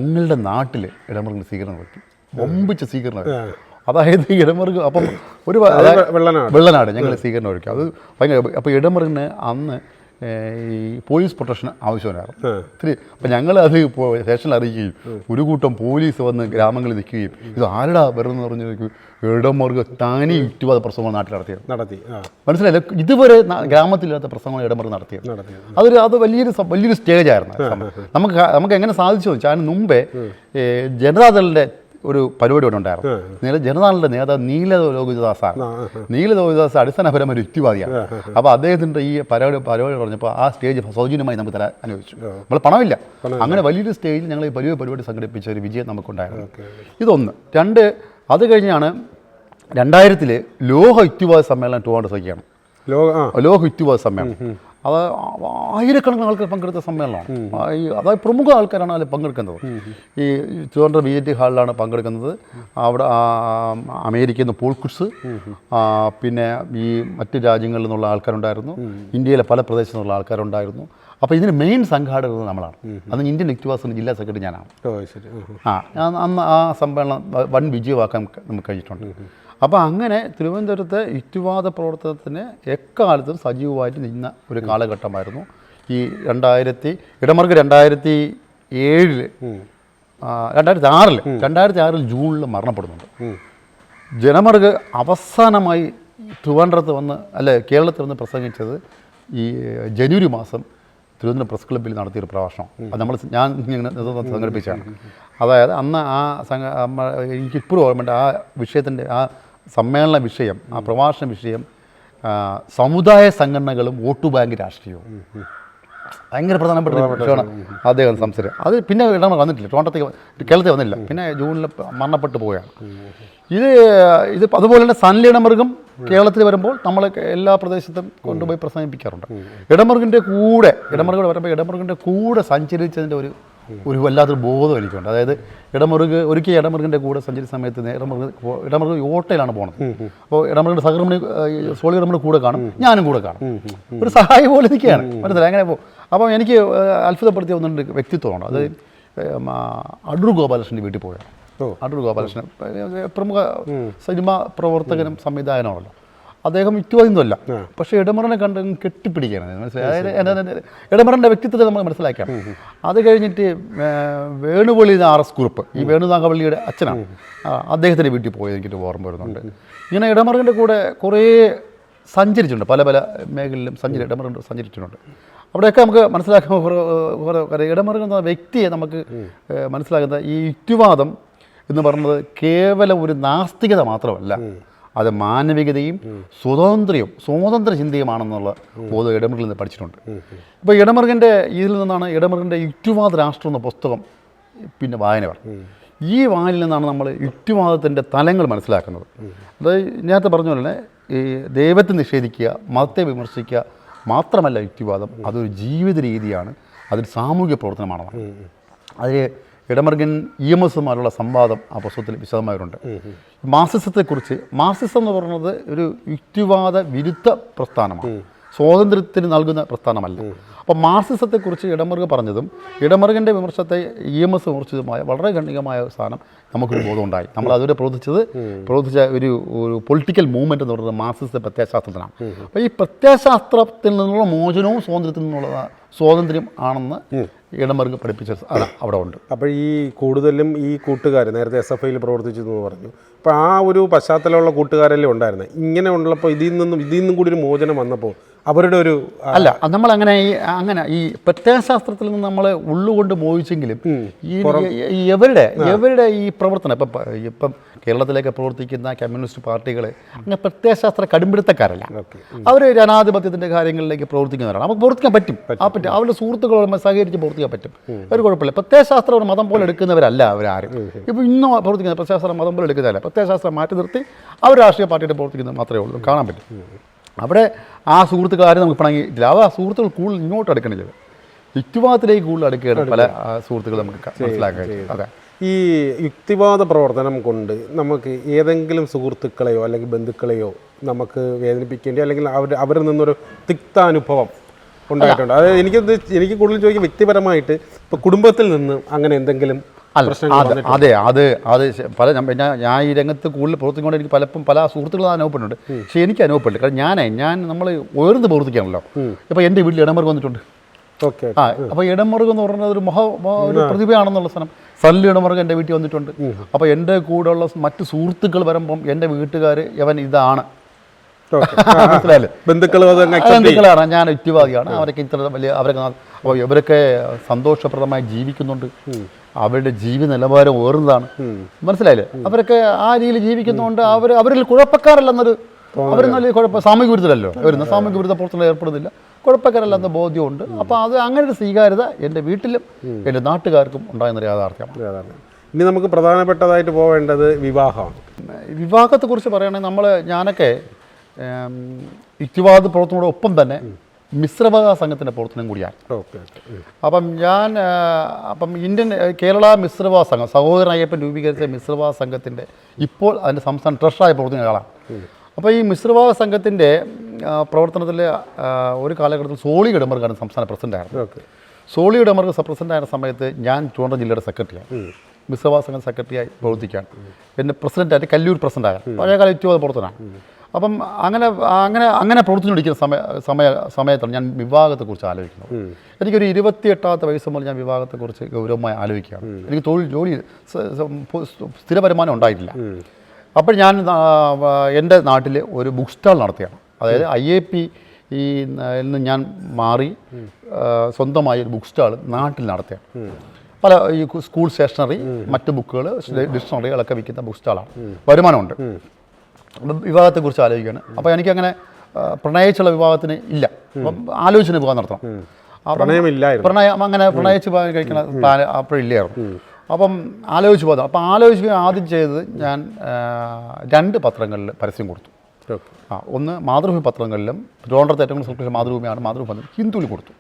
നാട്ടിൽ ഇടമർഗന് സ്വീകരണം വെക്കും. ഒമ്പിച്ച സ്വീകരണം. അതായത് ഇടമറുക് അപ്പം ഒരു വെള്ളനാട് ഞങ്ങൾ സ്വീകരണം ഒരുക്കുക. അത് ഭയങ്കര. അപ്പോൾ ഇടമറുകിന് അന്ന് ഈ പോലീസ് പ്രൊട്ടക്ഷൻ ആവശ്യമായിരുന്നു. അപ്പം ഞങ്ങളത് സ്റ്റേഷനിൽ അറിയിക്കുകയും ഒരു കൂട്ടം പോലീസ് വന്ന് ഗ്രാമങ്ങളിൽ നിൽക്കുകയും ഇത് ആരടാ വരുന്നത് പറഞ്ഞു നോക്കും. ഇടമറുക് താനേ യുക്തിവാദ പ്രസംഗങ്ങൾ നാട്ടിൽ നടത്തി. മനസ്സിലായില്ല, ഇതുവരെ ഗ്രാമത്തിലില്ലാത്ത പ്രസംഗങ്ങൾ ഇടമറുക് നടത്തിയത്. അത് വലിയൊരു സ്റ്റേജായിരുന്നു. നമുക്ക് എങ്ങനെ സാധിച്ചു വെച്ചാൽ മുമ്പേ ജനതാദളിൻ്റെ ഒരു പരിപാടി ഇവിടെ ഉണ്ടായിരുന്നു. ജനതാദളിൻ്റെ നേതാവ് നീലലോഹിതദാസ് അടിസ്ഥാനപരമായ ഒരു യുക്തിവാദിയാണ്. അപ്പോൾ അദ്ദേഹത്തിൻ്റെ ഈ പരിപാടി പറഞ്ഞപ്പോൾ ആ സ്റ്റേജ് സൗജന്യമായി നമുക്ക് തരാൻ അനുവദിച്ചു. നമ്മൾ പണമില്ല. അങ്ങനെ വലിയൊരു സ്റ്റേജിൽ ഞങ്ങൾ ഈ വലിയ പരിപാടി സംഘടിപ്പിച്ച ഒരു വിജയം നമുക്കുണ്ടായിരുന്നു. ഇതൊന്ന്. രണ്ട്, അത് കഴിഞ്ഞാണ് 2000 ലോക യുക്തിവാദ സമ്മേളനം ട്രിവാൻഡ്രം സഹിക്കുകയാണ്. ലോക യുക്തിവാദ സമ്മേളനം. അത് ആയിരക്കണക്കിന് ആൾക്കാർ പങ്കെടുത്ത സമ്മേളനമാണ്. അതായത് പ്രമുഖ ആൾക്കാരാണ് അതിൽ പങ്കെടുക്കുന്നത്. ഈ ട്രിവാൻഡ്രം VIT ഹാളിലാണ് പങ്കെടുക്കുന്നത്. അവിടെ അമേരിക്കയിൽ നിന്ന് പോൾ കുട്സ്, പിന്നെ ഈ മറ്റ് രാജ്യങ്ങളിൽ നിന്നുള്ള ആൾക്കാരുണ്ടായിരുന്നു, ഇന്ത്യയിലെ പല പ്രദേശത്തു നിന്നുള്ള ആൾക്കാരുണ്ടായിരുന്നു. അപ്പോൾ ഇതിന് മെയിൻ സംഘാടകർ നമ്മളാണ്. അന്ന് ഇന്ത്യൻ യുക്തിവാദ ജില്ലാ സെക്രട്ടറി ഞാനാണ്. അന്ന് ആ സമ്മേളനം വൻ വിജയമാക്കാൻ നമുക്ക് കഴിഞ്ഞിട്ടുണ്ട്. അപ്പോൾ അങ്ങനെ തിരുവനന്തപുരത്തെ യുക്തിവാദ പ്രവർത്തനത്തിന് എക്കാലത്തും സജീവമായിട്ട് നിന്ന ഒരു കാലഘട്ടമായിരുന്നു ഈ 2006 ജൂണിൽ മരണപ്പെടുന്നുണ്ട്. ജനമർഗ് അവസാനമായി ട്രിവാൻഡ്രത്ത് വന്ന് കേരളത്തിൽ വന്ന് പ്രസംഗിച്ചത് ഈ ജനുവരി മാസം തിരുവനന്തപുരം പ്രസ് ക്ലബ്ബിൽ നടത്തിയൊരു പ്രഭാഷണം. അത് ഞാൻ നേതൃത്വം സംഘടിപ്പിച്ചാണ്. അതായത് അന്ന് എനിക്കിപ്പോഴും ഓർമ്മയുണ്ട് ആ വിഷയത്തിൻ്റെ ആ സമ്മേളന വിഷയം, ആ പ്രഭാഷണ വിഷയം സമുദായ സംഘടനകളും വോട്ട് ബാങ്ക് രാഷ്ട്രീയവും. ഭയങ്കര പ്രധാനപ്പെട്ട വിഷയമാണ് അദ്ദേഹം സംസാരം. അത് പിന്നെ ഇടമ വന്നിട്ടില്ല, കേരളത്തിൽ വന്നില്ല. പിന്നെ ജൂണിൽ മരണപ്പെട്ടു പോവുകയാണ്. ഇത് അതുപോലെ തന്നെ സണ്ണിൽ ഇടമറുകും കേരളത്തിൽ വരുമ്പോൾ നമ്മൾ എല്ലാ പ്രദേശത്തും കൊണ്ടുപോയി പ്രസംഗിപ്പിക്കാറുണ്ട്. ഇടമറുകിൻ്റെ കൂടെ സഞ്ചരിച്ചതിൻ്റെ ഒരു വല്ലാത്തൊരു ബോധം എനിക്കുണ്ട്. അതായത് ഇടമറുകിൻ്റെ കൂടെ സഞ്ചരിച്ച സമയത്ത് ഇടമറുക് ഓട്ടയിലാണ് പോകുന്നത്. അപ്പോൾ ഇടമറുകിൻ്റെ സഹകർമ്മി സോളി ഇടമറുക് കൂടെ കാണും, ഞാനും കൂടെ കാണും. ഒരു സഹായം പോലെ നിൽക്കുകയാണ്. മനസ്സിലായി അങ്ങനെ പോകും. അപ്പം എനിക്ക് അത്ഭുതപ്പെടുത്തിയ ഒന്നുണ്ട് വ്യക്തിത്വമുണ്ട്. അത് അടൂർ ഗോപാലകൃഷ്ണൻ്റെ വീട്ടിൽ പോയാണ്. അടൂർ ഗോപാലകൃഷ്ണൻ പ്രമുഖ സിനിമാ പ്രവർത്തകനും സംവിധായകനാണല്ലോ. അദ്ദേഹം യുക്തിവാദിയൊന്നുമല്ല, പക്ഷേ ഇടമറിനെ കണ്ട് കെട്ടിപ്പിടിക്കുകയാണ്. മനസ്സിലായി, അതായത് ഇടമറിൻ്റെ വ്യക്തിത്വത്തെ നമ്മൾ മനസ്സിലാക്കാം. അത് കഴിഞ്ഞിട്ട് വേണുപള്ളി RS കുറുപ്പ്, ഈ വേണുനാഗവള്ളിയുടെ അച്ഛനാണ്, അദ്ദേഹത്തിൻ്റെ വീട്ടിൽ പോയത് എനിക്കിട്ട് ഓർമ്മ വരുന്നുണ്ട്. ഇങ്ങനെ ഇടമറിൻ്റെ കൂടെ കുറേ സഞ്ചരിച്ചിട്ടുണ്ട്, പല പല മേഖലയിലും ഇടമറുകൻ സഞ്ചരിച്ചിട്ടുണ്ട്. അവിടെയൊക്കെ നമുക്ക് മനസ്സിലാക്കാൻ ഇടമറുകൻ എന്ന വ്യക്തിയെ നമുക്ക് മനസ്സിലാക്കുന്ന ഈ യുക്തിവാദം എന്ന് പറയുന്നത് കേവലം ഒരു നാസ്തികത മാത്രമല്ല, അത് മാനവികതയും സ്വതന്ത്ര ചിന്തയുമാണെന്നുള്ള ബോധം ഇടമറുകിൽ നിന്ന് പഠിച്ചിട്ടുണ്ട്. ഇപ്പോൾ ഇടമറുകൻ്റെ ഇതിൽ നിന്നാണ് ഇടമറുകൻ്റെ യുക്തിവാദ രാഷ്ട്രം എന്ന പുസ്തകം പിന്നെ വായന. ഈ വായനയിൽ നിന്നാണ് നമ്മൾ യുക്തിവാദത്തിൻ്റെ തലങ്ങൾ മനസ്സിലാക്കുന്നത്. അതായത് നേരത്തെ പറഞ്ഞ പോലെ ഈ ദൈവത്തെ നിഷേധിക്കുക, മതത്തെ വിമർശിക്കുക മാത്രമല്ല യുക്തിവാദം, അതൊരു ജീവിത രീതിയാണ്, അതൊരു സാമൂഹിക പ്രവർത്തനമാണ്. അതിൽ ഇടമറുകൻ EMSമാരുള്ള സംവാദം ആ പുസ്തകത്തിൽ വിശദമായിട്ടുണ്ട്. മാർക്സിസം എന്ന് പറയുന്നത് ഒരു യുക്തിവാദ വിരുദ്ധ പ്രസ്ഥാനമാണ്, സ്വാതന്ത്ര്യത്തിന് നൽകുന്ന പ്രസ്ഥാനമല്ല. അപ്പോൾ മാർക്സിസത്തെക്കുറിച്ച് ഇടമറുകൻ പറഞ്ഞതും ഇടമറുകൻ്റെ വിമർശനത്തെ EMS വിമർശിച്ചതുമായ വളരെ ഗണ്യമായ സാധനം നമുക്കൊരു ബോധമുണ്ടായി. നമ്മൾ അതുവരെ പ്രവർത്തിച്ച ഒരു പൊളിറ്റിക്കൽ മൂവ്മെൻറ്റ് എന്ന് പറയുന്നത് മാർക്സിസ്റ്റ് പ്രത്യയശാസ്ത്രത്തിനാണ്. അപ്പോൾ ഈ പ്രത്യയശാസ്ത്രത്തിൽ നിന്നുള്ള മോചനവും സ്വാതന്ത്ര്യത്തിൽ നിന്നുള്ള സ്വാതന്ത്ര്യം ആണെന്ന് ഇടമറുകൻ പഠിപ്പിച്ച അവിടെ ഉണ്ട്. അപ്പോൾ ഈ കൂടുതലും ഈ കൂട്ടുകാർ നേരത്തെ SFIയിൽ പ്രവർത്തിച്ചു എന്ന് പറഞ്ഞു. അപ്പോൾ ആ ഒരു പശ്ചാത്തലമുള്ള കൂട്ടുകാരല്ലേ ഉണ്ടായിരുന്നത്. ഇങ്ങനെ ഉള്ളപ്പോൾ ഇതിൽ നിന്നും കൂടി ഒരു മോചനം വന്നപ്പോൾ അവരുടെ ഒരു അല്ല, നമ്മളങ്ങനെ ഈ പ്രത്യയശാസ്ത്രത്തിൽ നിന്ന് നമ്മളെ ഉള്ളുകൊണ്ട് മോഹിച്ചെങ്കിലും എവരുടെ ഈ പ്രവർത്തനം ഇപ്പം കേരളത്തിലേക്ക് പ്രവർത്തിക്കുന്ന കമ്മ്യൂണിസ്റ്റ് പാർട്ടികൾ അങ്ങനെ പ്രത്യയശാസ്ത്ര കടുംപിടുത്തക്കാരല്ല. അവർ ജനാധിപത്യത്തിൻ്റെ കാര്യങ്ങളിലേക്ക് പ്രവർത്തിക്കുന്നവരാണ്. നമുക്ക് പ്രവർത്തിക്കാൻ പറ്റും. അവരുടെ സുഹൃത്തുക്കളോട് സഹകരിച്ച് പ്രവർത്തിക്കാൻ പറ്റും, ഒരു കുഴപ്പമില്ല. പ്രത്യയശാസ്ത്രം ഒരു മതം പോലെ എടുക്കുന്നവരല്ല അവരാരും. ഇപ്പോൾ ഇന്നും പ്രവർത്തിക്കുന്ന പ്രത്യയശാസ്ത്രം മതം പോലെ എടുക്കുന്നതല്ല. പ്രത്യയശാസ്ത്രം മാറ്റി നിർത്തി അവർ രാഷ്ട്രീയ പാർട്ടിയുടെ പ്രവർത്തിക്കുന്നത് മാത്രമേ ഉള്ളൂ, കാണാൻ പറ്റും. അവിടെ ആ സുഹൃത്തുക്കൾ ആരും നമുക്ക് പണങ്ങിയിട്ടില്ല. ആ സുഹൃത്തുക്കൾ കൂടുതൽ ഇങ്ങോട്ട് അടുക്കണം ചെയ്ത് യുക്തിവാദത്തിലേക്ക് കൂടുതൽ അടുക്കുകയാണ് പല സുഹൃത്തുക്കൾ നമുക്ക് മനസ്സിലാക്കാൻ. അതെ, ഈ യുക്തിവാദ പ്രവർത്തനം കൊണ്ട് നമുക്ക് ഏതെങ്കിലും സുഹൃത്തുക്കളെയോ അല്ലെങ്കിൽ ബന്ധുക്കളെയോ നമുക്ക് വേദനിപ്പിക്കേണ്ടി അല്ലെങ്കിൽ അവരിൽ നിന്നൊരു തിക്താനുഭവം ഉണ്ടായിട്ടുണ്ട്? അതായത് എനിക്ക് കൂടുതൽ ചോദിക്കുക വ്യക്തിപരമായിട്ട് ഇപ്പോൾ കുടുംബത്തിൽ നിന്ന് അങ്ങനെ എന്തെങ്കിലും അതെ, അത് പല ഞാൻ ഈ രംഗത്ത് കൂടുതൽ പ്രവർത്തിക്കൊണ്ട് എനിക്ക് പലപ്പോഴും പല സുഹൃത്തുക്കളും അനുഭവപ്പെടുന്നുണ്ട്. പക്ഷേ എനിക്ക് അനുഭവപ്പെട്ടില്ല. കാരണം ഞാൻ നമ്മൾ ഉയർന്ന് പ്രവർത്തിക്കാണല്ലോ. ഇപ്പോൾ എൻ്റെ വീട്ടിൽ ഇടമറുകൻ വന്നിട്ടുണ്ട്. അപ്പോൾ ഇടമറുകൻ എന്ന് പറയുന്നത് ഒരു പ്രതിഭയാണെന്നുള്ള സ്ഥലം. സല്ലു ഇടമറുകൻ എൻ്റെ വീട്ടിൽ വന്നിട്ടുണ്ട്. അപ്പോൾ എൻ്റെ കൂടെയുള്ള മറ്റ് സുഹൃത്തുക്കൾ വരുമ്പം എൻ്റെ വീട്ടുകാർ ഇവൻ ഇതാണ്, മനസ്സിലായില്ലേ, ബന്ധുക്കളാണ്, ഞാൻ യുക്തിവാദിയാണ്, അവരൊക്കെ ഇത്ര വലിയ അപ്പോൾ ഇവരൊക്കെ സന്തോഷപ്രദമായി ജീവിക്കുന്നുണ്ട്, അവരുടെ ജീവിത നിലവാരം ഉയർന്നതാണ്, മനസ്സിലായില്ലേ. അവരൊക്കെ ആ രീതിയിൽ ജീവിക്കുന്നതുകൊണ്ട് അവരിൽ കുഴപ്പക്കാരല്ലെന്നൊരു അവരൊന്നും സാമൂഹിക വിരുദ്ധരല്ലോ, അവരുന്ന സാമൂഹിക വിരുദ്ധ പ്രവർത്തനം ഏർപ്പെടുന്നില്ല, കുഴപ്പക്കാരല്ലെന്ന ബോധ്യമുണ്ട്. അപ്പോൾ അത് അങ്ങനെ ഒരു സ്വീകാര്യത എൻ്റെ വീട്ടിലും എൻ്റെ നാട്ടുകാർക്കും ഉണ്ടാകുന്നൊരു യാഥാർത്ഥ്യമാണ്. ഇനി നമുക്ക് പ്രധാനപ്പെട്ടതായിട്ട് പോവേണ്ടത് വിവാഹമാണ്. വിവാഹത്തെക്കുറിച്ച് പറയുകയാണെങ്കിൽ ഞാനൊക്കെ യുക്തിവാദ പ്രവർത്തനത്തോടൊപ്പം തന്നെ മിശ്രവിവാഹ സംഘത്തിൻ്റെ പ്രവർത്തനം കൂടിയാണ്. അപ്പം കേരള മിശ്രവിവാഹ സംഘം, സഹോദരൻ അയ്യപ്പൻ രൂപീകരിച്ച മിശ്രവിവാഹ സംഘത്തിൻ്റെ ഇപ്പോൾ അതിൻ്റെ സംസ്ഥാന ട്രഷറായി പ്രവർത്തിക്കുന്ന ആളാണ്. അപ്പോൾ ഈ മിശ്രവിവാഹ സംഘത്തിൻ്റെ പ്രവർത്തനത്തിൽ ഒരു കാലഘട്ടത്തിൽ സോളി ഇടമറുകൻ സംസ്ഥാന പ്രസിഡൻ്റായിരുന്നു. സോളി ഇടമറുകൻ പ്രസിഡൻ്റായ സമയത്ത് ഞാൻ ട്രിവാൻഡ്രം ജില്ലയുടെ സെക്രട്ടറിയാണ്, മിശ്രവിവാഹ സംഘം സെക്രട്ടറിയായി പ്രവർത്തിക്കുകയാണ്. പിന്നെ പ്രസിഡൻ്റായിട്ട് കല്ലൂർ പ്രസിഡൻ്റായ പഴയകാല യുക്തിവാദ പ്രവർത്തനമാണ്. അപ്പം അങ്ങനെ പ്രവർത്തിച്ചുകൊണ്ടിരിക്കുന്ന സമയത്താണ് ഞാൻ വിവാഹത്തെക്കുറിച്ച് ആലോചിക്കുന്നത്. എനിക്കൊരു 28ാമത്തെ വയസ്സ് മുതൽ ഞാൻ വിവാഹത്തെക്കുറിച്ച് ഗൗരവമായി ആലോചിക്കുകയാണ്. എനിക്ക് ജോലി സ്ഥിര വരുമാനം ഉണ്ടായിട്ടില്ല. അപ്പോൾ ഞാൻ എൻ്റെ നാട്ടിൽ ഒരു ബുക്ക് സ്റ്റാൾ നടത്തിയാണ്. അതായത് IAP നിന്ന് ഞാൻ മാറി സ്വന്തമായി ഒരു ബുക്ക് സ്റ്റാൾ നാട്ടിൽ നടത്തിയാണ്. പല ഈ സ്കൂൾ സ്റ്റേഷനറി, മറ്റ് ബുക്കുകൾ, ഡിക്ഷണറികളൊക്കെ വിൽക്കുന്ന ബുക്ക് സ്റ്റാളാണ്. വരുമാനമുണ്ട്. വിവാഹത്തെക്കുറിച്ച് ആലോചിക്കുകയാണ്. അപ്പോൾ എനിക്കങ്ങനെ പ്രണയിച്ചുള്ള വിവാഹത്തിന് ഇല്ല, അപ്പം ആലോചിച്ചിന് വിവാഹം നടത്തണം. പ്രണയിച്ച് വിവാഹം കഴിക്കുന്ന പ്ലാൻ അപ്പോഴില്ലായിരുന്നു. അപ്പം ആലോചിച്ച് പോകുന്നത്. അപ്പം ആദ്യം ചെയ്തത് ഞാൻ 2 പത്രങ്ങളിൽ പരസ്യം കൊടുത്തു. ഒന്ന് മാതൃഭൂമി പത്രങ്ങളിലും, ട്രിവാൻഡ്രത്ത് ഏറ്റവും കൂടുതൽ സൃഷ്ടിച്ച മാതൃഭൂമിയാണ്, മാതൃഭൂമി ഹിന്ദുവിൽ കൊടുത്തു.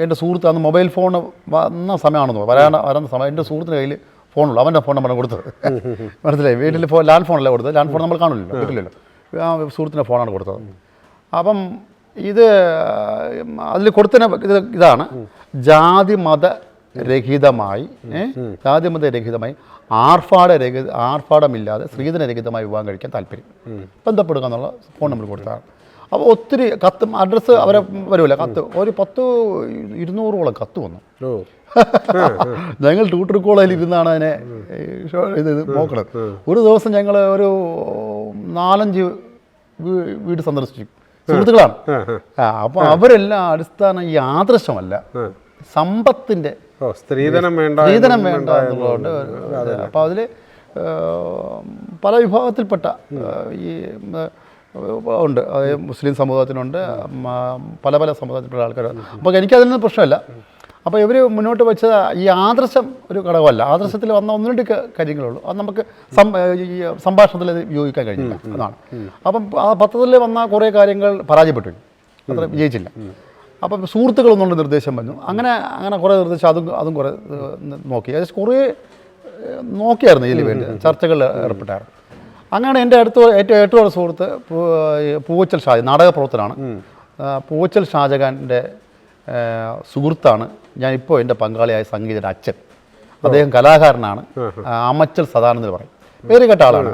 എൻ്റെ സുഹൃത്ത് അന്ന് മൊബൈൽ ഫോൺ വന്ന സമയമാണെന്നോ വരുന്ന സമയം എൻ്റെ സുഹൃത്തിൻ്റെ കയ്യിൽ ഫോണുള്ളൂ, അവൻ്റെ ഫോൺ നമ്പറാണ് കൊടുത്തത്, മനസ്സിലായി. വീട്ടിൽ ലാൻഡ് ഫോണല്ലേ കൊടുത്തത്, ലാൻഡ് ഫോൺ നമ്മൾ കാണില്ലല്ലോ വീട്ടിലല്ലോ, ആ സുഹൃത്തിൻ്റെ ഫോണാണ് കൊടുത്തത്. അപ്പം അതിൽ കൊടുത്തതിന് ഇതാണ് ജാതിമതരഹിതമായി ആർഭാടമില്ലാതെ സ്ത്രീധനരഹിതമായി വിവാഹം കഴിക്കാൻ താല്പര്യം, ബന്ധപ്പെടുക എന്നുള്ള ഫോൺ നമ്പർ കൊടുത്തതാണ്. അപ്പോൾ ഒത്തിരി കത്തും അഡ്രസ്സ് അവരെ വരുമല്ല, കത്ത് ഒരു 100-200ഓളം കത്ത് വന്നു. ഞങ്ങൾ ട്യൂട്ടർ കോളേജിൽ ഇരുന്നാണ് അതിനെ ഇത് നോക്കണത്. ഒരു ദിവസം ഞങ്ങൾ ഒരു 4-5 വീട് സന്ദർശിച്ചു, സുഹൃത്തുക്കളാണ്. അപ്പോൾ അവരെല്ലാം അടിസ്ഥാനം ഈ ആദർശമല്ല, സമ്പത്തിൻ്റെ സ്ത്രീധനം വേണ്ട എന്നുള്ളതുകൊണ്ട്. അപ്പോൾ അതിൽ പല വിഭാഗത്തിൽപ്പെട്ട ഈ ഉണ്ട്, മുസ്ലിം സമൂഹത്തിനുണ്ട്, പല പല സമുദായത്തിൽപ്പെട്ട ആൾക്കാർ. അപ്പോൾ എനിക്കതിൽ നിന്ന് പ്രശ്നമില്ല. അപ്പോൾ ഇവർ മുന്നോട്ട് വെച്ചത് ഈ ആദർശം ഒരു ഘടകമല്ല. ആദർശത്തിൽ വന്ന ഒന്ന് രണ്ട് കാര്യങ്ങളുള്ളൂ, അത് നമുക്ക് ഈ സംഭാഷണത്തിൽ യോജിക്കാൻ കഴിഞ്ഞില്ല, അതാണ്. അപ്പം ആ പത്രത്തിൽ വന്ന കുറേ കാര്യങ്ങൾ പരാജയപ്പെട്ടു, അത്ര വിജയിച്ചില്ല. അപ്പം സുഹൃത്തുക്കളൊന്നുകൊണ്ട് നിർദ്ദേശം വന്നു, അങ്ങനെ കുറേ നിർദ്ദേശം അതും കുറേ നോക്കി, അത് കുറേ നോക്കിയായിരുന്നു ഇതിൽ വേണ്ടി ചർച്ചകളിൽ ഏർപ്പെട്ടായിരുന്നു. അങ്ങനെ എൻ്റെ ഏറ്റവും അടുത്ത സുഹൃത്ത് പൂവച്ചൽ ഷാജ, നാടക പ്രവർത്തനാണ്. പൂവച്ചൽ ഷാജഹാൻ്റെ സുഹൃത്താണ് ഞാനിപ്പോൾ എൻ്റെ പങ്കാളിയായ സംഗീതയുടെ അച്ഛൻ. അദ്ദേഹം കലാകാരനാണ്, അമച്ചൽ സദാനന്ദ് പറയും, പേര് കേട്ട ആളാണ്.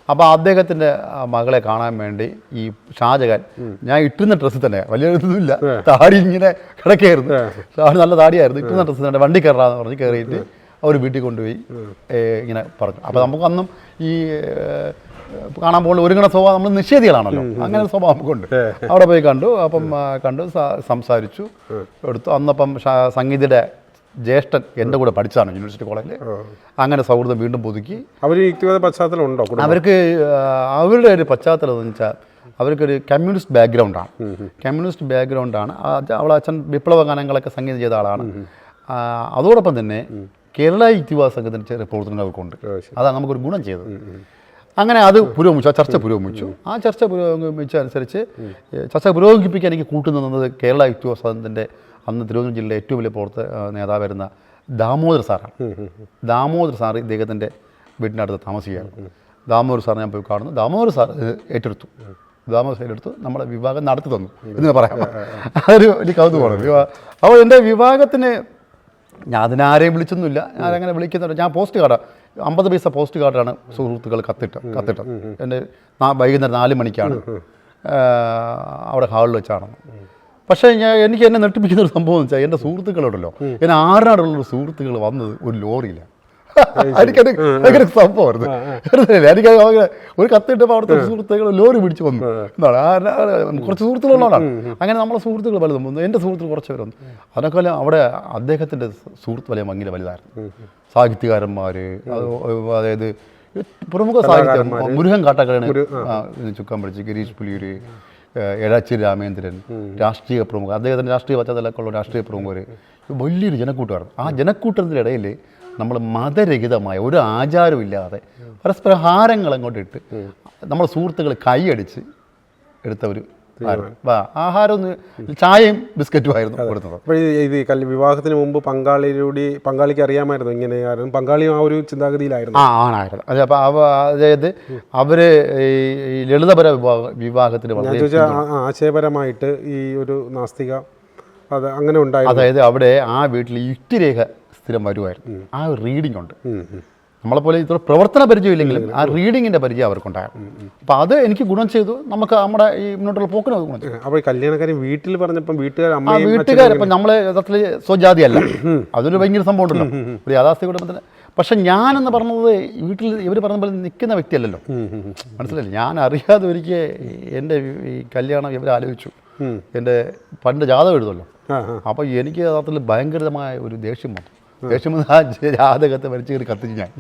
അപ്പോൾ അദ്ദേഹത്തിൻ്റെ മകളെ കാണാൻ വേണ്ടി ഈ ഷാജഹാൻ, ഞാൻ ഇട്ടുന്ന ഡ്രസ്സിൽ തന്നെ, വലിയ ഇതൊന്നുമില്ല, താടി ഇങ്ങനെ കിടക്കുകയായിരുന്നു, താടി നല്ല താടിയായിരുന്നു, ഇട്ടുന്ന ഡ്രസ്സിൽ തന്നെ വണ്ടി കയറാന്ന് പറഞ്ഞ് കയറിയിട്ട് അവർ വീട്ടിൽ കൊണ്ടുപോയി ഇങ്ങനെ പറഞ്ഞു. അപ്പോൾ നമുക്കൊന്നും ഈ കാണാൻ പോകുന്ന ഒരുങ്ങണ സ്വഭാവം നമ്മൾ നിഷേധികളാണല്ലോ, അങ്ങനെ സ്വഭാവം നമുക്കുണ്ട്. അവിടെ പോയി കണ്ടു സംസാരിച്ചു എടുത്തു. അന്നപ്പം സംഗീതയുടെ ജ്യേഷ്ഠൻ എൻ്റെ കൂടെ പഠിച്ചതാണ് യൂണിവേഴ്സിറ്റി കോളേജിൽ. അങ്ങനെ സൗഹൃദം വീണ്ടും പുതുക്കി. അവർ യുക്തിവാദ പശ്ചാത്തലം ഉണ്ടോ? അവരുടെ ഒരു പശ്ചാത്തലം എന്ന് വെച്ചാൽ അവർക്കൊരു കമ്മ്യൂണിസ്റ്റ് ബാക്ക്ഗ്രൗണ്ടാണ്. അവളെ അച്ഛൻ വിപ്ലവ ഗാനങ്ങളൊക്കെ സംഗീതം ചെയ്ത ആളാണ്. അതോടൊപ്പം തന്നെ കേരള യുക്തിവാദ സംഘത്തിൻ്റെ ചെറിയ പ്രവർത്തനങ്ങൾ അവർക്കുണ്ട്. അതാണ് നമുക്കൊരു ഗുണം ചെയ്തത്. അങ്ങനെ അത് പുരോഗമിച്ചു, ആ ചർച്ച പുരോഗമിച്ചു. ആ ചർച്ച പുരോഗമിച്ചനുസരിച്ച് ചർച്ച പുരോഗമിപ്പിക്കാൻ എനിക്ക് കൂട്ടുനിന്നത് കേരള യുക്തിവാദ സംഘത്തിൻ്റെ അന്ന് തിരുവനന്തപുരം ജില്ലയിലെ ഏറ്റവും വലിയ നേതാവായിരുന്ന ദാമോദർ സാറാണ്. ദാമോദർ സാർ ഇദ്ദേഹത്തിൻ്റെ വീട്ടിനടുത്ത് താമസിക്കുകയായിരുന്നു. ദാമോദർ സാർ ഞാൻ പോയി കാണുന്നു. ദാമോദർ സാർ ഏറ്റെടുത്തു. നമ്മളെ വിവാഹം നടത്തി തന്നു എന്ന് പറയാം. അതൊരു വലിയ കൗതുകമാണ്. അപ്പോൾ എൻ്റെ വിവാഹത്തിന് ഞാൻ അതിനാരെയും വിളിച്ചൊന്നുമില്ല, ഞാനങ്ങനെ വിളിക്കുന്നുണ്ട്. ഞാൻ പോസ്റ്റ് കാർഡ് 50 പൈസ പോസ്റ്റ് കാർഡാണ് സുഹൃത്തുക്കൾ കത്തിട്ടത്. എൻ്റെ വൈകുന്നേരം 4 മണിക്കാണ് അവിടെ ഹാളിൽ വെച്ചാണ്. പക്ഷേ എനിക്ക് എന്നെ നെട്ടിപ്പിക്കുന്ന ഒരു സംഭവം എന്ന് വെച്ചാൽ എൻ്റെ സുഹൃത്തുക്കളുണ്ടല്ലോ, എന്നെ ആറിനാടുള്ളൊരു സുഹൃത്തുക്കൾ വന്നത് ഒരു ലോറിയില്ല. എനിക്കൊരു സംഭവമായിരുന്നു. എനിക്ക് ഒരു കത്തിട്ടപ്പോൾ അവിടുത്തെ സുഹൃത്തുക്കൾ ലോറി പിടിച്ച് വന്നു എന്നാണ്. കുറച്ച് സുഹൃത്തുക്കളുള്ളതാണ്. അങ്ങനെ നമ്മളെ സുഹൃത്തുക്കൾ പലതും വന്നു. എൻ്റെ സുഹൃത്തുക്കൾ കുറച്ച് പേര് വന്നു. അതിനേക്കാളും അവിടെ അദ്ദേഹത്തിൻ്റെ സുഹൃത്ത് വലയം ഭയങ്കര വലുതായിരുന്നു. സാഹിത്യകാരന്മാർ, അതായത് പ്രമുഖ സാഹിത്യം, മുരുകൻ കാട്ടാക്കടയാണ് ചുക്കാൻ പിടിച്ച്, ഗിരീഷ് പുലിയൂർ, എഴാച്ചേരി രാമേന്ദ്രൻ, രാഷ്ട്രീയ പ്രമുഖർ, അദ്ദേഹത്തിൻ്റെ രാഷ്ട്രീയ പശ്ചാത്തലമൊക്കെയുള്ള രാഷ്ട്രീയ പ്രമുഖർ, വലിയൊരു ജനക്കൂട്ടമായിരുന്നു. ആ ജനക്കൂട്ടത്തിൻ്റെ ഇടയിൽ നമ്മൾ മതരഹിതമായ ഒരു ആചാരവും ഇല്ലാതെ പരസ്പര ഹാരങ്ങൾ അങ്ങോട്ട് ഇട്ട് നമ്മുടെ സുഹൃത്തുക്കൾ കൈയടിച്ച് എടുത്ത ഒരു ആഹാരം, ചായയും ബിസ്ക്കറ്റും ആയിരുന്നു കൊടുത്തത്. അപ്പോൾ ഇത് വിവാഹത്തിന് മുമ്പ് പങ്കാളിക്ക് അറിയാമായിരുന്നു ഇങ്ങനെ? പങ്കാളിയും ആ ഒരു ചിന്താഗതിയിലായിരുന്നു. ആണായിരുന്നു. അപ്പോൾ അതായത് അവർ ഈ ലളിതപര വിവാഹത്തിന് ആശയപരമായിട്ട് ഈ ഒരു നാസ്തിക അത് അങ്ങനെ ഉണ്ടായിരുന്നു. അതായത് അവിടെ ആ വീട്ടിൽ യുക്തിരേഖ സ്ഥിരം വരുമായിരുന്നു. ആ ഒരു റീഡിംഗ് ഉണ്ട്. നമ്മളെപ്പോലെ ഇത്ര പ്രവർത്തന പരിചയമില്ലെങ്കിലും ആ റീഡിങ്ങിൻ്റെ പരിചയം അവർക്കുണ്ടായിരുന്നു. അപ്പോൾ അത് എനിക്ക് ഗുണം ചെയ്തു. നമുക്ക് നമ്മുടെ ഈ മുന്നോട്ടുള്ള പോക്കിന് ഗുണം ചെയ്തു. അപ്പോൾ കല്യാണക്കാരൻ വീട്ടിൽ പറഞ്ഞപ്പം വീട്ടുകാർ ഇപ്പം നമ്മൾ യഥാർത്ഥത്തിൽ സ്വജാതിയല്ല, അതൊരു ഭയങ്കര സംഭവം ഉണ്ടല്ലോ ഒരു യാഥാസ്ഥിക കുടുംബത്തിന്. പക്ഷെ ഞാനെന്ന് പറഞ്ഞത് വീട്ടിൽ ഇവർ പറഞ്ഞ പോലെ നിൽക്കുന്ന വ്യക്തിയല്ലല്ലോ, മനസ്സിലായില്ലേ? ഞാൻ അറിയാതെ ഒരിക്കൽ എൻ്റെ ഈ കല്യാണം ഇവർ ആലോചിച്ചു. എൻ്റെ പണ്ട് ജാതകം എഴുതുമല്ലോ, അപ്പോൾ എനിക്ക് യഥാർത്ഥത്തിൽ ഭയങ്കരമായ ഒരു ദേഷ്യം വന്നു. ആ ജാതകത്തെ വലിച്ചു കയറി കത്തിച്ച് ഞാൻ.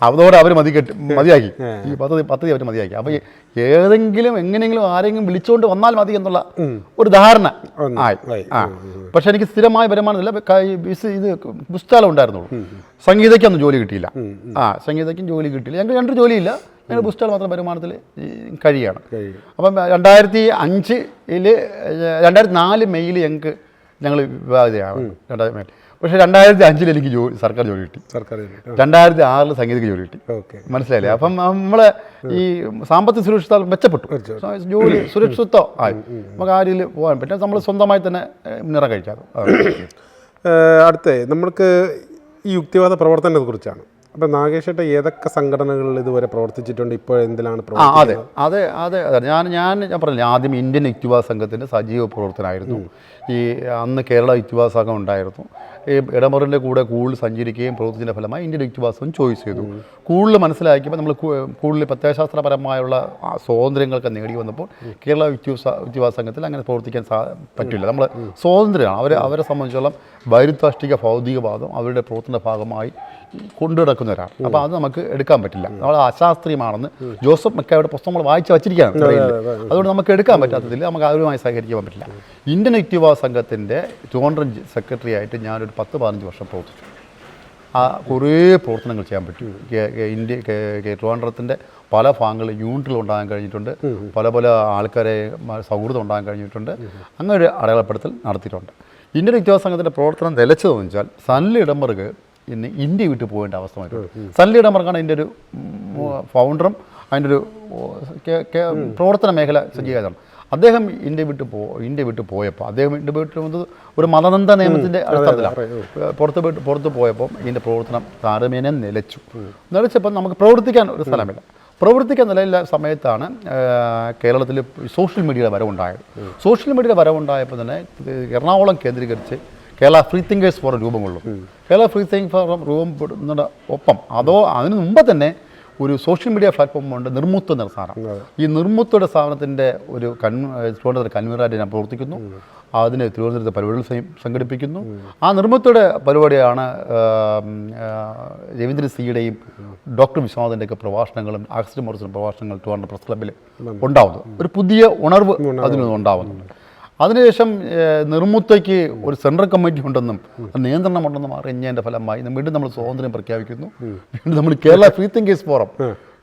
അതോടെ അവർ മതിയാക്കി, ഈ പദ്ധതി അവർ മതിയാക്കി. അപ്പോൾ ഏതെങ്കിലും എങ്ങനെയെങ്കിലും ആരെങ്കിലും വിളിച്ചുകൊണ്ട് വന്നാൽ മതി എന്നുള്ള ഒരു ധാരണ ആയി. പക്ഷെ എനിക്ക് സ്ഥിരമായ വരുമാനമില്ല. ഇത് പുസ്തകം ഉണ്ടായിരുന്നുള്ളൂ. സംഗീതയ്ക്കൊന്നും ജോലി കിട്ടിയില്ല. സംഗീതയ്ക്കും ജോലി കിട്ടിയില്ല. ഞങ്ങൾക്ക് 2 ജോലിയില്ല. ഞങ്ങൾ പുസ്തകം മാത്രം വരുമാനത്തിൽ കഴിയുകയാണ്. അപ്പം 2004 മെയ്യിൽ ഞങ്ങൾ വിവാഹിതയാണ്. 2000. പക്ഷേ 2005 എനിക്ക് സർക്കാർ ജോലി കിട്ടി. 2006 സംഗീതയ്ക്ക് ജോലി കിട്ടി. മനസ്സിലായില്ലേ? അപ്പം നമ്മളെ ഈ സാമ്പത്തിക സുരക്ഷിത മെച്ചപ്പെട്ടു, ജോലി സുരക്ഷിതത്വം ആയി. നമുക്ക് ആ രീതിയിൽ പോകാൻ പറ്റും. നമ്മൾ സ്വന്തമായി തന്നെ മുന്നേറാൻ കഴിക്കാറ്. അടുത്ത നമ്മൾക്ക് ഈ യുക്തിവാദ പ്രവർത്തനത്തെ കുറിച്ചാണ്. അപ്പം നാഗേഷേട്ട ഏതൊക്കെ സംഘടനകളിൽ ഇതുവരെ പ്രവർത്തിച്ചിട്ടുണ്ട്? ഇപ്പോൾ എന്തിലാണ് അതെ ഞാൻ പറഞ്ഞില്ല, ആദ്യം ഇന്ത്യൻ യുക്തിവാദ സംഘത്തിൻ്റെ സജീവ പ്രവർത്തനമായിരുന്നു. ഈ അന്ന് കേരള യുക്തിവാദ സംഘം ഉണ്ടായിരുന്നു. ഈ ഇടമറിൻ്റെ കൂടെ കൂടുതൽ സഞ്ചരിക്കുകയും പ്രവർത്തിച്ചതിൻ്റെ ഫലമായി ഇന്ത്യൻ യുക്തിവാദം ചോയ്സ് ചെയ്തു. കൂടുതൽ മനസ്സിലാക്കിയപ്പോൾ നമ്മൾ കൂടുതൽ പ്രത്യയശാസ്ത്രപരമായുള്ള സ്വാതന്ത്ര്യങ്ങളൊക്കെ നേടി വന്നപ്പോൾ കേരള യുക്തിവാദ സംഘത്തിൽ അങ്ങനെ പ്രവർത്തിക്കാൻ പറ്റില്ല. നമ്മൾ സ്വാതന്ത്ര്യമാണ്. അവരെ സംബന്ധിച്ചോളം വൈരുദ്ധാഷ്ടിക ഭൗതികവാദം അവരുടെ പ്രവർത്തന ഭാഗമായി കൊണ്ടു നടക്കുന്നവരാണ്. അപ്പോൾ അത് നമുക്ക് എടുക്കാൻ പറ്റില്ല. നമ്മൾ അശാസ്ത്രീയമാണെന്ന് ജോസഫ് മെക്കായുടെ പുസ്തകങ്ങൾ വായിച്ച് വച്ചിരിക്കുകയാണ്. അതുകൊണ്ട് നമുക്ക് എടുക്കാൻ പറ്റാത്തതിൽ നമുക്ക് അവരുമായി സഹകരിക്കാൻ പറ്റില്ല. ഇന്ത്യൻ യുക്തിവാദ സംഘത്തിൻ്റെ ട്രിവാൻഡ്രം സെക്രട്ടറി ആയിട്ട് ഞാനൊരു 10-15 വർഷം പ്രവർത്തിച്ചു. കുറേ പ്രവർത്തനങ്ങൾ ചെയ്യാൻ പറ്റും. ട്രിവാൻഡ്രത്തിൻ്റെ പല ഭാഗങ്ങളിൽ യൂണിറ്റുകൾ ഉണ്ടാകാൻ കഴിഞ്ഞിട്ടുണ്ട്. പല പല ആൾക്കാരെ സൗഹൃദം ഉണ്ടാകാൻ കഴിഞ്ഞിട്ടുണ്ട്. അങ്ങനെ ഒരു അടയാളപ്പെടുത്തൽ നടത്തിയിട്ടുണ്ട്. ഇന്ത്യൻ യുക്തിവാദ സംഘത്തിൻ്റെ പ്രവർത്തനം നിലച്ചതെന്ന് വെച്ചാൽ സൻലി ഇടംബർഗ് ഇന്ന് ഇന്ത്യ വിട്ടു പോകേണ്ട അവസ്ഥ വരും. സൻലി ഇടംബർഗാണ് ഇതിൻ്റെ ഒരു ഫൗണ്ടറും അതിൻ്റെ ഒരു പ്രവർത്തന മേഖല സജ്ജീകരിച്ചതാണ്. അദ്ദേഹം ഇന്ത്യ വിട്ട് പോയപ്പോൾ അദ്ദേഹം ഇന്ത്യ വിട്ട് പോകുന്നത് ഒരു മതനന്ദ നിയമത്തിൻ്റെ അടിസ്ഥാനത്തിലാണ്. പുറത്ത് പോയപ്പോൾ ഇതിൻ്റെ പ്രവർത്തനം താരതമ്യേന നിലച്ചപ്പോൾ നമുക്ക് പ്രവർത്തിക്കാൻ ഒരു സ്ഥലമില്ല. പ്രവർത്തിക്കാൻ നിലയില്ല സമയത്താണ് കേരളത്തിൽ സോഷ്യൽ മീഡിയയുടെ വരവുണ്ടായത്. സോഷ്യൽ മീഡിയയുടെ വരവുണ്ടായപ്പോൾ തന്നെ എറണാകുളം കേന്ദ്രീകരിച്ച് കേരള ഫ്രീ തിങ്കേഴ്സ് ഫോറം രൂപം കൊള്ളും. കേരള ഫ്രീ തിങ്ക് ഫോറം രൂപപ്പെടുന്നതിന് ഒപ്പം അതിന് മുമ്പ് തന്നെ ഒരു സോഷ്യൽ മീഡിയ പ്ലാറ്റ്ഫോമുണ്ട്, നിർമുത്ത് എന്ന സ്ഥാനം. ഈ നിർമുത്തയുടെ സ്ഥാപനത്തിൻ്റെ ഒരു തിരുവനന്തപുരം കൺവീനറായിട്ട് ഞാൻ പ്രവർത്തിക്കുന്നു. അതിന് തിരുവനന്തപുരത്തെ പരിപാടികൾ സംഘടിപ്പിക്കുന്നു. ആ നിർമുത്തയുടെ പരിപാടിയാണ് രവീന്ദ്രൻ സിയുടെയും ഡോക്ടർ വിശ്വനാഥിൻ്റെയൊക്കെ പ്രഭാഷണങ്ങളും അഗസ്റ്റിൻ മോറിസൺ പ്രഭാഷണങ്ങൾ ട്രിവാൻഡ്രം പ്രസ് ക്ലബ്ബിൽ ഉണ്ടാവുന്നത്. ഒരു പുതിയ ഉണർവ് അതിൽ നിന്നുണ്ടാവുന്നുണ്ട്. അതിനുശേഷം നിർമുത്തയ്ക്ക് ഒരു സെൻട്രൽ കമ്മിറ്റി ഉണ്ടെന്നും നിയന്ത്രണമുണ്ടെന്നും അറിഞ്ഞതിൻ്റെ ഫലമായി വീണ്ടും നമ്മൾ സ്വാതന്ത്ര്യം പ്രഖ്യാപിക്കുന്നു. വീണ്ടും നമ്മൾ കേരള ഫ്രീ തിങ്കേഴ്സ് ഫോറം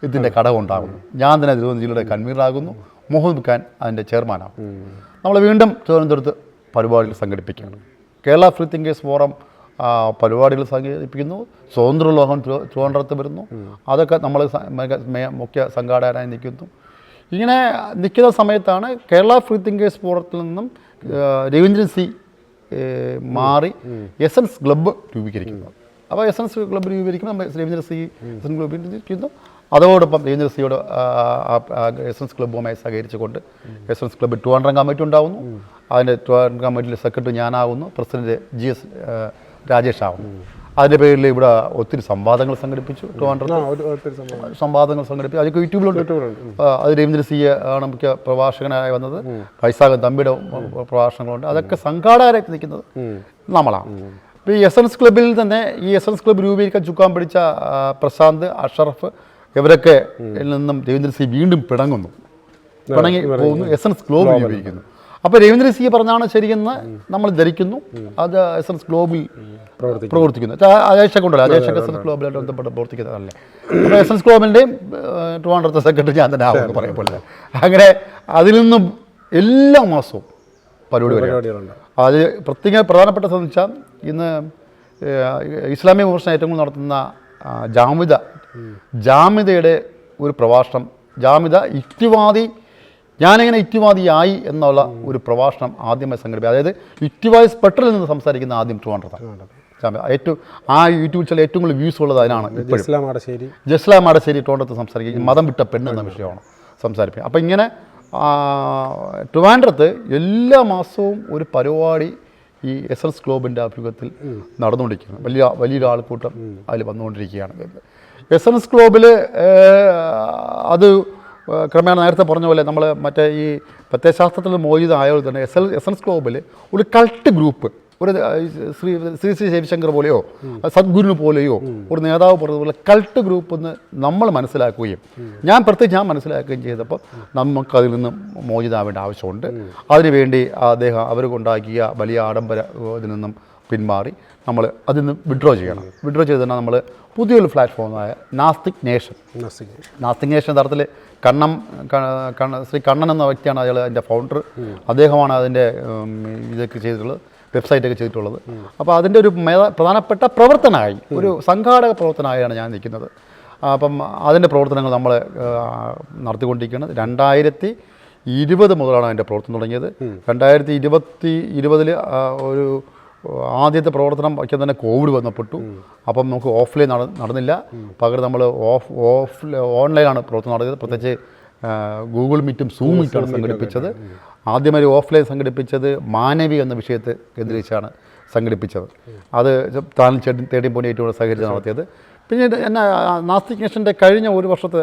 ഇതിൻ്റെ ഘടകമുണ്ടാകുന്നു. ഞാൻ തന്നെ തിരുവനന്തപുരം ജില്ലയുടെ കൺവീനറാകുന്നു. മുഹമ്മദ് ഖാൻ അതിൻ്റെ ചെയർമാനാകും. നമ്മൾ വീണ്ടും തിരുവനന്തപുരത്ത് പരിപാടികൾ സംഘടിപ്പിക്കുകയാണ്. കേരള ഫ്രീ തിങ്കേഴ്സ് ഫോറം പരിപാടികൾ സംഘടിപ്പിക്കുന്നു. സ്വതന്ത്ര ലോകം ട്രിവാൻഡ്രത്ത് വരുന്നു. അതൊക്കെ നമ്മൾ മുഖ്യ സംഘാടകനായി നിൽക്കുന്നു. ഇങ്ങനെ നിൽക്കുന്ന സമയത്താണ് കേരള ഫ്രീ തിങ്കേഴ്സ് ഫോറത്തിൽ നിന്നും രവീന്ദ്രൻ സി മാറി എസൻസ് ക്ലബ്ബ് രൂപീകരിക്കുന്നത്. അപ്പോൾ എസൻസ് ക്ലബ്ബ് രൂപീകരിക്കുമ്പോൾ നമ്മൾ രവീന്ദ്രൻ സി എസൻസ് ക്ലബ്ബ് രൂപീകരിക്കുന്നു. അതോടൊപ്പം രവീന്ദ്രൻ സിയോട് എസൻസ് ക്ലബ്ബുമായി സഹകരിച്ചുകൊണ്ട് എസൻസ് ക്ലബ്ബ് ട്രിവാൻഡ്രം കമ്മിറ്റി ഉണ്ടാകുന്നു. അതിൻ്റെ ട്രിവാൻഡ്രം കമ്മിറ്റിയിലെ സെക്രട്ടറി ഞാനാകുന്നു. പ്രസിഡന്റ് GS രാജേഷ് ആകുന്നു. അതിൻ്റെ പേരിൽ ഇവിടെ ഒത്തിരി സംവാദങ്ങൾ സംഘടിപ്പിച്ചു. ട്രിവാൻഡ്രത്ത് സംവാദങ്ങൾ സംഘടിപ്പിച്ചു. അതൊക്കെ യൂട്യൂബിലുണ്ട്. അത് രവീന്ദ്രൻ സി ആണ് മുഖ്യ പ്രഭാഷകനായി വന്നത്. വൈശാഖൻ തമ്പിയുടെ പ്രഭാഷണങ്ങളുണ്ട്. അതൊക്കെ സംഘാടകരായിട്ട് നിൽക്കുന്നത് നമ്മളാണ്. ഇപ്പോൾ ഈ എസൻസ് ക്ലബ്ബിൽ തന്നെ ഈ എസൻസ് ക്ലബ്ബ് രൂപീകരിക്കാൻ ചുക്കാൻ പിടിച്ച പ്രശാന്ത്, അഷറഫ് ഇവരൊക്കെ നിന്നും രവീന്ദ്രൻ സി വീണ്ടും പിണങ്ങി പോകുന്നു. എസൻസ് ക്ലബ്ബ് രൂപീകരിക്കുന്നു. അപ്പോൾ രവീന്ദ്രൻ സി പറഞ്ഞാണ് ശരിയെന്ന് നമ്മൾ ധരിക്കുന്നു. അത് എസൻസ് ഗ്ലോബിൽ പ്രവർത്തിക്കുന്നു. അജേഷൊക്കെ ഉണ്ടല്ലോ, അജേഷൊക്കെ എസൻസ് ഗ്ലോബിലായിട്ട് ബന്ധപ്പെട്ട് പ്രവർത്തിക്കുന്നതല്ലേ. അപ്പോൾ എസൻസ് ഗ്ലോബിൻ്റെയും ട്രിവാൻഡ്രത്തെ സെക്രട്ടറി ഞാൻ തന്നെ ആകുമെന്ന് പറയപ്പോലെ. അങ്ങനെ അതിൽ നിന്നും എല്ലാ മാസവും പരിപാടികളുണ്ട്. അത് പ്രധാനപ്പെട്ട സംബന്ധിച്ചാൽ ഇന്ന് ഇസ്ലാമിക വിമർശനം ഏറ്റവും കൂടുതൽ നടത്തുന്ന ജാമിദയുടെ ഒരു പ്രഭാഷണം, ജാമിദ യുക്തിവാദി, ഞാനെങ്ങനെ യുക്തിവാദിയായി എന്നുള്ള ഒരു പ്രഭാഷണം ആദ്യമായി സംഘടിപ്പിക്കുക. അതായത് യുക്തിവാദി സ്പെക്ട്രൽ നിന്ന് സംസാരിക്കുന്ന ആദ്യം ട്രിവാൻഡ്രത്താണ്. ഏറ്റവും ആ യൂട്യൂബ് ചാനൽ ഏറ്റവും കൂടുതൽ വ്യൂസ് ഉള്ളത് അതിനാണ്. ജസ്ലാം ആടശ്ശേരി ട്രിവാൻഡ്രത്ത് സംസാരിക്കുക മതം വിട്ട പെണ്ണ് എന്ന വിഷയമാണ് സംസാരിക്കുക. അപ്പോൾ ഇങ്ങനെ ട്രിവാൻഡ്രത്ത് എല്ലാ മാസവും ഒരു പരിപാടി ഈ എസൻസ് ക്ലബ്ബിൻ്റെ ആഭിമുഖ്യത്തിൽ നടന്നുകൊണ്ടിരിക്കുകയാണ്. വലിയൊരു ആൾക്കൂട്ടം അതിൽ വന്നുകൊണ്ടിരിക്കുകയാണ്. എസൻസ് ക്ലബ്ബിൽ അത് ക്രമേണ നേരത്തെ പറഞ്ഞ പോലെ നമ്മൾ മറ്റേ ഈ പ്രത്യയശാസ്ത്രത്തിൽ മോചിതമായതുകൊണ്ട് തന്നെ എസൻസ് ക്ലബ്ബിൽ ഒരു കൾട്ട് ഗ്രൂപ്പ്, ഒരു ശ്രീ രവിശങ്കർ പോലെയോ സദ്ഗുരുവിന് പോലെയോ ഒരു നേതാവ് പറഞ്ഞതുപോലെ കൾട്ട് ഗ്രൂപ്പ് എന്ന് നമ്മൾ മനസ്സിലാക്കുകയും ഞാൻ മനസ്സിലാക്കുകയും ചെയ്തപ്പോൾ നമുക്കതിൽ നിന്ന് മോചിതമാവേണ്ട ആവശ്യമുണ്ട്. അതിനുവേണ്ടി അവർക്കുണ്ടാക്കിയ വലിയ ആഡംബര ഇതിൽ നിന്നും പിന്മാറി നമ്മൾ അതിൽ നിന്ന് വിഡ്രോ ചെയ്യണം. വിഡ്രോ ചെയ്ത് തന്നെ നമ്മൾ പുതിയൊരു പ്ലാറ്റ്ഫോമായ നാസ്തിക് നേഷൻ തരത്തിൽ ശ്രീ കണ്ണൻ എന്ന വ്യക്തിയാണ് അയാൾ അതിൻ്റെ ഫൗണ്ടർ. അദ്ദേഹമാണ് അതിൻ്റെ ഇതൊക്കെ ചെയ്തിട്ടുള്ളത്, വെബ്സൈറ്റൊക്കെ ചെയ്തിട്ടുള്ളത്. അപ്പോൾ അതിൻ്റെ ഒരു പ്രധാനപ്പെട്ട പ്രവർത്തനമായി, ഒരു സംഘാടക പ്രവർത്തനമായാണ് ഞാൻ നിൽക്കുന്നത്. അപ്പം അതിൻ്റെ പ്രവർത്തനങ്ങൾ നമ്മൾ നടത്തിക്കൊണ്ടിരിക്കുന്നത് 2020 മുതലാണ് അതിൻ്റെ പ്രവർത്തനം തുടങ്ങിയത്. 2020 ഒരു ആദ്യത്തെ പ്രവർത്തനം ഒക്കെ തന്നെ കോവിഡ് വന്നപ്പെട്ടു. അപ്പം നമുക്ക് ഓഫ്ലൈൻ നടന്നില്ല. പകരം നമ്മൾ ഓൺലൈനാണ് പ്രവർത്തനം നടത്തിയത്. പ്രത്യേകിച്ച് ഗൂഗിൾ മീറ്റും സൂം മീറ്റുമാണ് സംഘടിപ്പിച്ചത്. ആദ്യമൊരു ഓഫ്ലൈൻ സംഘടിപ്പിച്ചത് മാനവി എന്ന വിഷയത്തെ കേന്ദ്രീകരിച്ചാണ് സംഘടിപ്പിച്ചത്. അത് താൻ 13.8 സഹകരിച്ച് നടത്തിയത്. പിന്നീട് എന്നെ നാസ്തിക് നേഷൻ്റെ കഴിഞ്ഞ ഒരു വർഷത്തെ